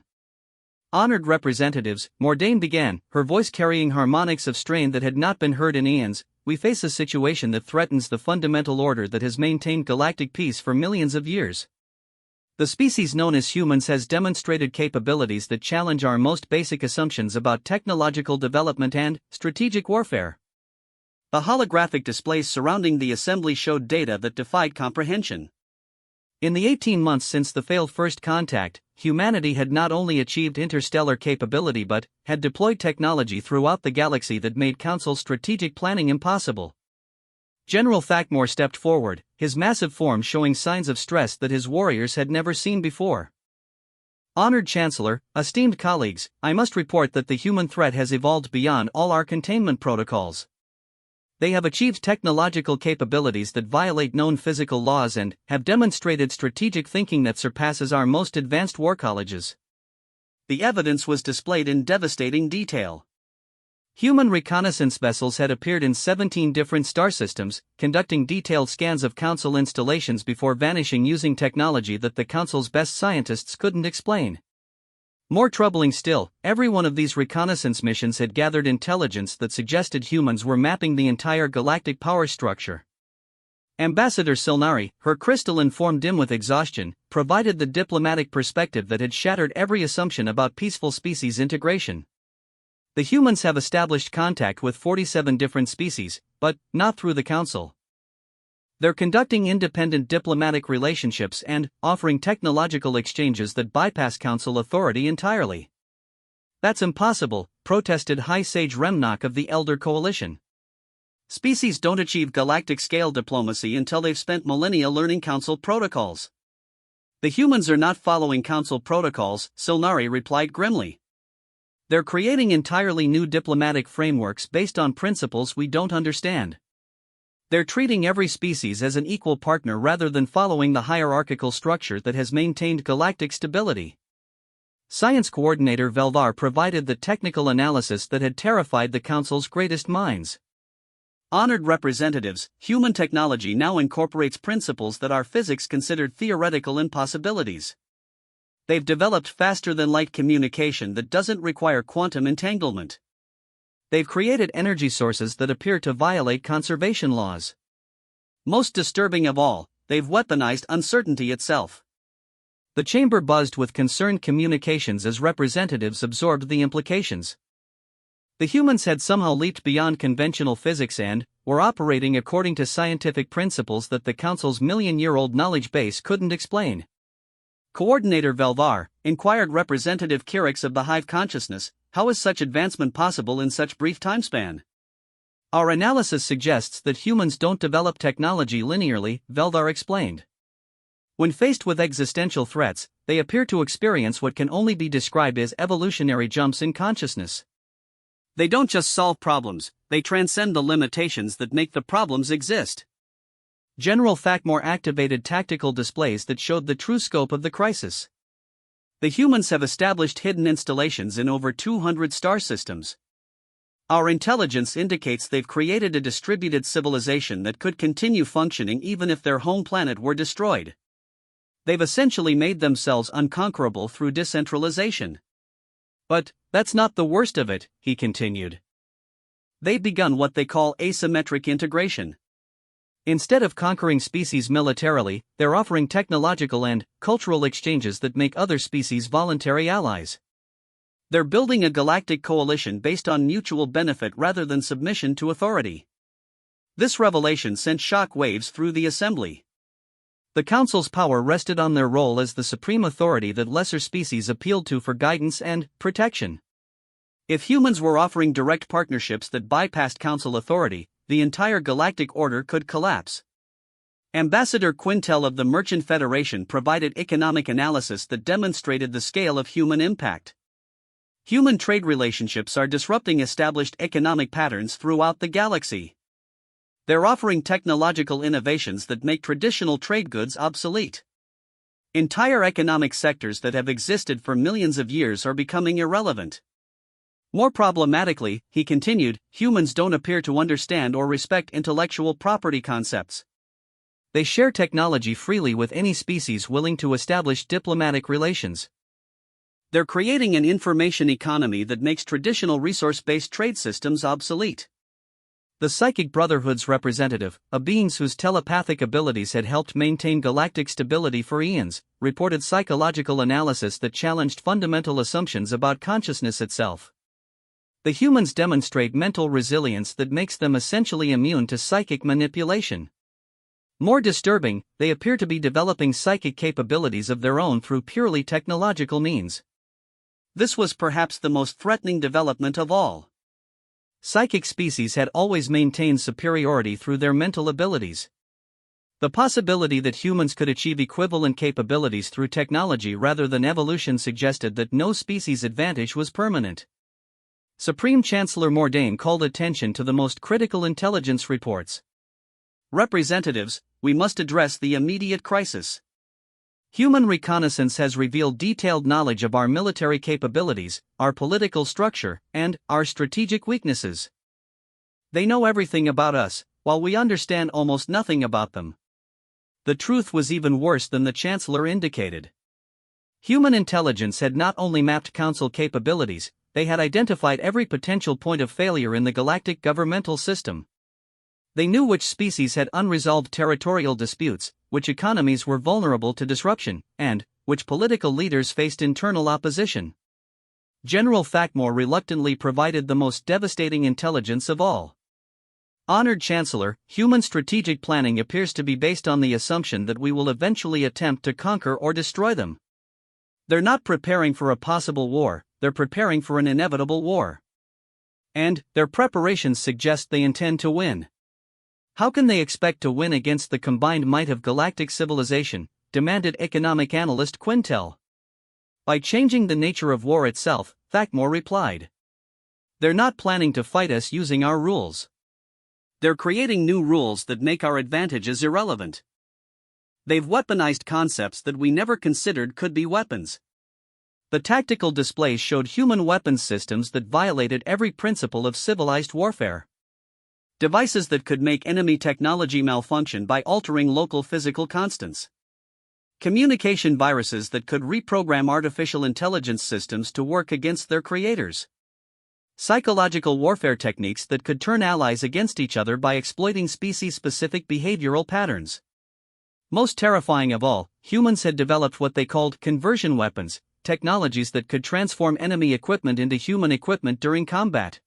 Honored representatives, Mordain began, her voice carrying harmonics of strain that had not been heard in eons. We face a situation that threatens the fundamental order that has maintained galactic peace for millions of years. The species known as humans has demonstrated capabilities that challenge our most basic assumptions about technological development and strategic warfare. The holographic displays surrounding the assembly showed data that defied comprehension. In the 18 months since the failed first contact, humanity had not only achieved interstellar capability but had deployed technology throughout the galaxy that made Council strategic planning impossible. General Thakmore stepped forward, his massive form showing signs of stress that his warriors had never seen before. Honored Chancellor, esteemed colleagues, I must report that the human threat has evolved beyond all our containment protocols. They have achieved technological capabilities that violate known physical laws and have demonstrated strategic thinking that surpasses our most advanced war colleges. The evidence was displayed in devastating detail. Human reconnaissance vessels had appeared in 17 different star systems, conducting detailed scans of Council installations before vanishing using technology that the Council's best scientists couldn't explain. More troubling still, every one of these reconnaissance missions had gathered intelligence that suggested humans were mapping the entire galactic power structure. Ambassador Silnari, her crystalline form dim with exhaustion, provided the diplomatic perspective that had shattered every assumption about peaceful species integration. The humans have established contact with 47 different species, but not through the Council. They're conducting independent diplomatic relationships and offering technological exchanges that bypass Council authority entirely. That's impossible, protested High Sage Remnock of the Elder Coalition. Species don't achieve galactic-scale diplomacy until they've spent millennia learning Council protocols. The humans are not following Council protocols, Silnari replied grimly. They're creating entirely new diplomatic frameworks based on principles we don't understand. They're treating every species as an equal partner rather than following the hierarchical structure that has maintained galactic stability. Science Coordinator Velvar provided the technical analysis that had terrified the Council's greatest minds. Honored representatives, human technology now incorporates principles that our physics considered theoretical impossibilities. They've developed faster-than-light communication that doesn't require quantum entanglement. They've created energy sources that appear to violate conservation laws. Most disturbing of all, they've weaponized uncertainty itself. The chamber buzzed with concerned communications as representatives absorbed the implications. The humans had somehow leaped beyond conventional physics and were operating according to scientific principles that the Council's million-year-old knowledge base couldn't explain. Coordinator Velvar, inquired Representative Kirix of the Hive Consciousness, how is such advancement possible in such brief time span? Our analysis suggests that humans don't develop technology linearly, Velvar explained. When faced with existential threats, they appear to experience what can only be described as evolutionary jumps in consciousness. They don't just solve problems, they transcend the limitations that make the problems exist. General Thakmore activated tactical displays that showed the true scope of the crisis. The humans have established hidden installations in over 200 star systems. Our intelligence indicates they've created a distributed civilization that could continue functioning even if their home planet were destroyed. They've essentially made themselves unconquerable through decentralization. But that's not the worst of it, he continued. They've begun what they call asymmetric integration. Instead of conquering species militarily, they're offering technological and cultural exchanges that make other species voluntary allies. They're building a galactic coalition based on mutual benefit rather than submission to authority. This revelation sent shock waves through the assembly. The Council's power rested on their role as the supreme authority that lesser species appealed to for guidance and protection. If humans were offering direct partnerships that bypassed Council authority, the entire galactic order could collapse. Ambassador Quintel of the Merchant Federation provided economic analysis that demonstrated the scale of human impact. Human trade relationships are disrupting established economic patterns throughout the galaxy. They're offering technological innovations that make traditional trade goods obsolete. Entire economic sectors that have existed for millions of years are becoming irrelevant. More problematically, he continued, humans don't appear to understand or respect intellectual property concepts. They share technology freely with any species willing to establish diplomatic relations. They're creating an information economy that makes traditional resource-based trade systems obsolete. The Psychic Brotherhood's representative, a being whose telepathic abilities had helped maintain galactic stability for eons, reported psychological analysis that challenged fundamental assumptions about consciousness itself. The humans demonstrate mental resilience that makes them essentially immune to psychic manipulation. More disturbing, they appear to be developing psychic capabilities of their own through purely technological means. This was perhaps the most threatening development of all. Psychic species had always maintained superiority through their mental abilities. The possibility that humans could achieve equivalent capabilities through technology rather than evolution suggested that no species' advantage was permanent. Supreme Chancellor Mordain called attention to the most critical intelligence reports. Representatives, we must address the immediate crisis. Human reconnaissance has revealed detailed knowledge of our military capabilities, our political structure, and our strategic weaknesses. They know everything about us, while we understand almost nothing about them. The truth was even worse than the Chancellor indicated. Human intelligence had not only mapped Council capabilities, they had identified every potential point of failure in the galactic governmental system. They knew which species had unresolved territorial disputes, which economies were vulnerable to disruption, and which political leaders faced internal opposition. General Thakmore reluctantly provided the most devastating intelligence of all. Honored Chancellor, human strategic planning appears to be based on the assumption that we will eventually attempt to conquer or destroy them. They're not preparing for a possible war, they're preparing for an inevitable war. And their preparations suggest they intend to win. How can they expect to win against the combined might of galactic civilization, demanded economic analyst Quintel. By changing the nature of war itself, Thakmore replied. They're not planning to fight us using our rules. They're creating new rules that make our advantages irrelevant. They've weaponized concepts that we never considered could be weapons. The tactical displays showed human weapons systems that violated every principle of civilized warfare. Devices that could make enemy technology malfunction by altering local physical constants. Communication viruses that could reprogram artificial intelligence systems to work against their creators. Psychological warfare techniques that could turn allies against each other by exploiting species-specific behavioral patterns. Most terrifying of all, humans had developed what they called conversion weapons, technologies that could transform enemy equipment into human equipment during combat.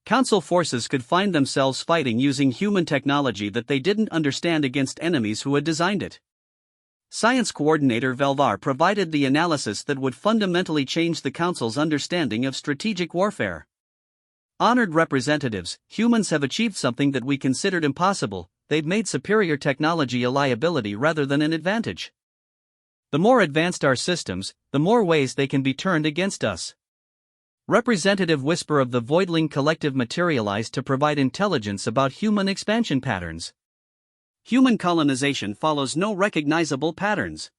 Council forces could find themselves fighting using human technology that they didn't understand against enemies who had designed it. Science Coordinator Velvar provided the analysis that would fundamentally change the Council's understanding of strategic warfare. Honored representatives, humans have achieved something that we considered impossible. They've made superior technology a liability rather than an advantage. The more advanced our systems, the more ways they can be turned against us. Representative Whisper of the Voidling Collective materialized to provide intelligence about human expansion patterns. Human colonization follows no recognizable patterns.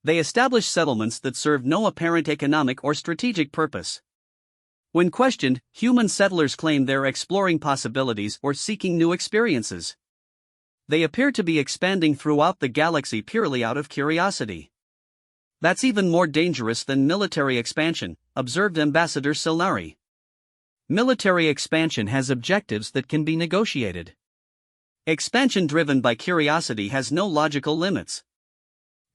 They establish settlements that serve no apparent economic or strategic purpose. When questioned, human settlers claim they're exploring possibilities or seeking new experiences. They appear to be expanding throughout the galaxy purely out of curiosity. That's even more dangerous than military expansion, observed Ambassador Silnari. Military expansion has objectives that can be negotiated. Expansion driven by curiosity has no logical limits.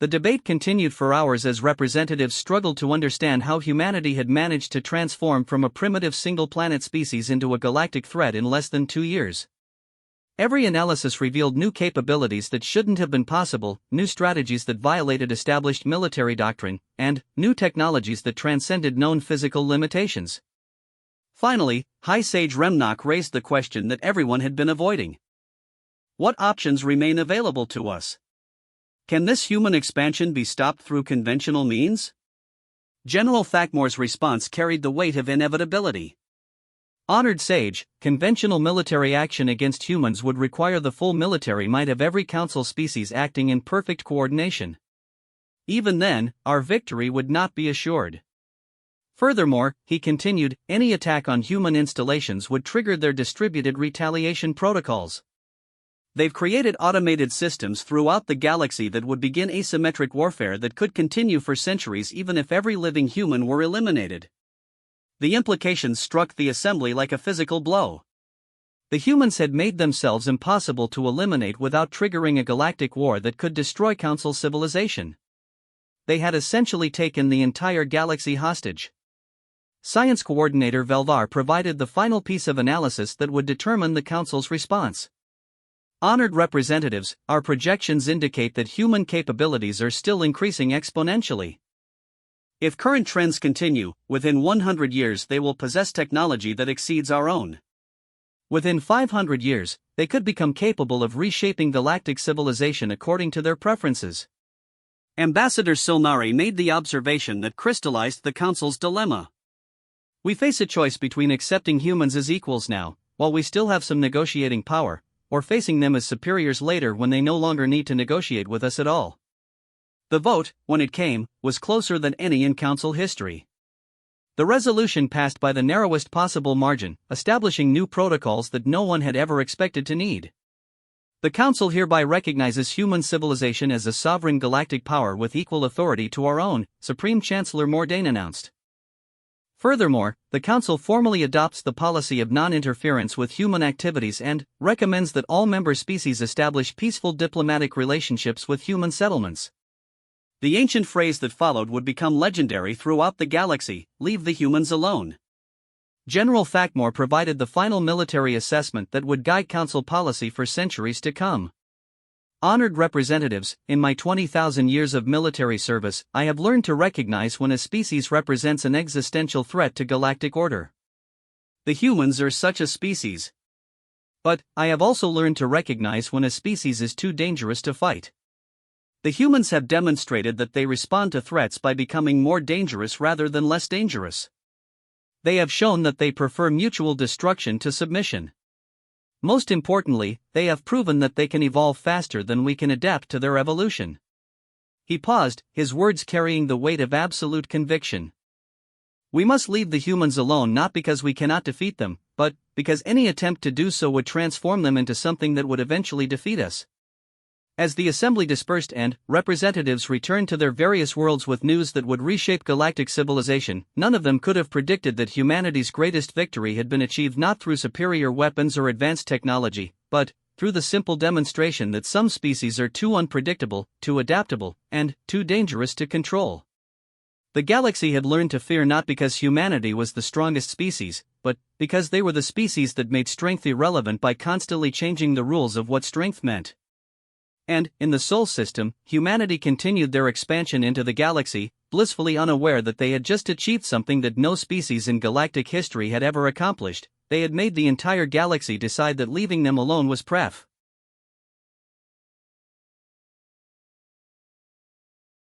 The debate continued for hours as representatives struggled to understand how humanity had managed to transform from a primitive single-planet species into a galactic threat in less than 2 years. Every analysis revealed new capabilities that shouldn't have been possible, new strategies that violated established military doctrine, and new technologies that transcended known physical limitations. Finally, High Sage Remnock raised the question that everyone had been avoiding. What options remain available to us? Can this human expansion be stopped through conventional means? General Thakmore's response carried the weight of inevitability. Honored sage, conventional military action against humans would require the full military might of every council species acting in perfect coordination. Even then, our victory would not be assured. Furthermore, he continued, any attack on human installations would trigger their distributed retaliation protocols. They've created automated systems throughout the galaxy that would begin asymmetric warfare that could continue for centuries even if every living human were eliminated. The implications struck the assembly like a physical blow. The humans had made themselves impossible to eliminate without triggering a galactic war that could destroy Council civilization. They had essentially taken the entire galaxy hostage. Science Coordinator Velvar provided the final piece of analysis that would determine the Council's response. Honored representatives, our projections indicate that human capabilities are still increasing exponentially. If current trends continue, within 100 years they will possess technology that exceeds our own. Within 500 years, they could become capable of reshaping galactic civilization according to their preferences. Ambassador Silnari made the observation that crystallized the Council's dilemma. We face a choice between accepting humans as equals now, while we still have some negotiating power, or facing them as superiors later when they no longer need to negotiate with us at all. The vote, when it came, was closer than any in Council history. The resolution passed by the narrowest possible margin, establishing new protocols that no one had ever expected to need. The Council hereby recognizes human civilization as a sovereign galactic power with equal authority to our own, Supreme Chancellor Mordain announced. Furthermore, the Council formally adopts the policy of non-interference with human activities and recommends that all member species establish peaceful diplomatic relationships with human settlements. The ancient phrase that followed would become legendary throughout the galaxy, leave the humans alone. General Thakmore provided the final military assessment that would guide Council policy for centuries to come. Honored representatives, in my 20,000 years of military service, I have learned to recognize when a species represents an existential threat to galactic order. The humans are such a species. But, I have also learned to recognize when a species is too dangerous to fight. The humans have demonstrated that they respond to threats by becoming more dangerous rather than less dangerous. They have shown that they prefer mutual destruction to submission. Most importantly, they have proven that they can evolve faster than we can adapt to their evolution. He paused, his words carrying the weight of absolute conviction. We must leave the humans alone not because we cannot defeat them, but because any attempt to do so would transform them into something that would eventually defeat us. As the assembly dispersed and representatives returned to their various worlds with news that would reshape galactic civilization, none of them could have predicted that humanity's greatest victory had been achieved not through superior weapons or advanced technology, but through the simple demonstration that some species are too unpredictable, too adaptable, and too dangerous to control. The galaxy had learned to fear not because humanity was the strongest species, but because they were the species that made strength irrelevant by constantly changing the rules of what strength meant. And, in the Sol system, humanity continued their expansion into the galaxy, blissfully unaware that they had just achieved something that no species in galactic history had ever accomplished. They had made the entire galaxy decide that leaving them alone was pref.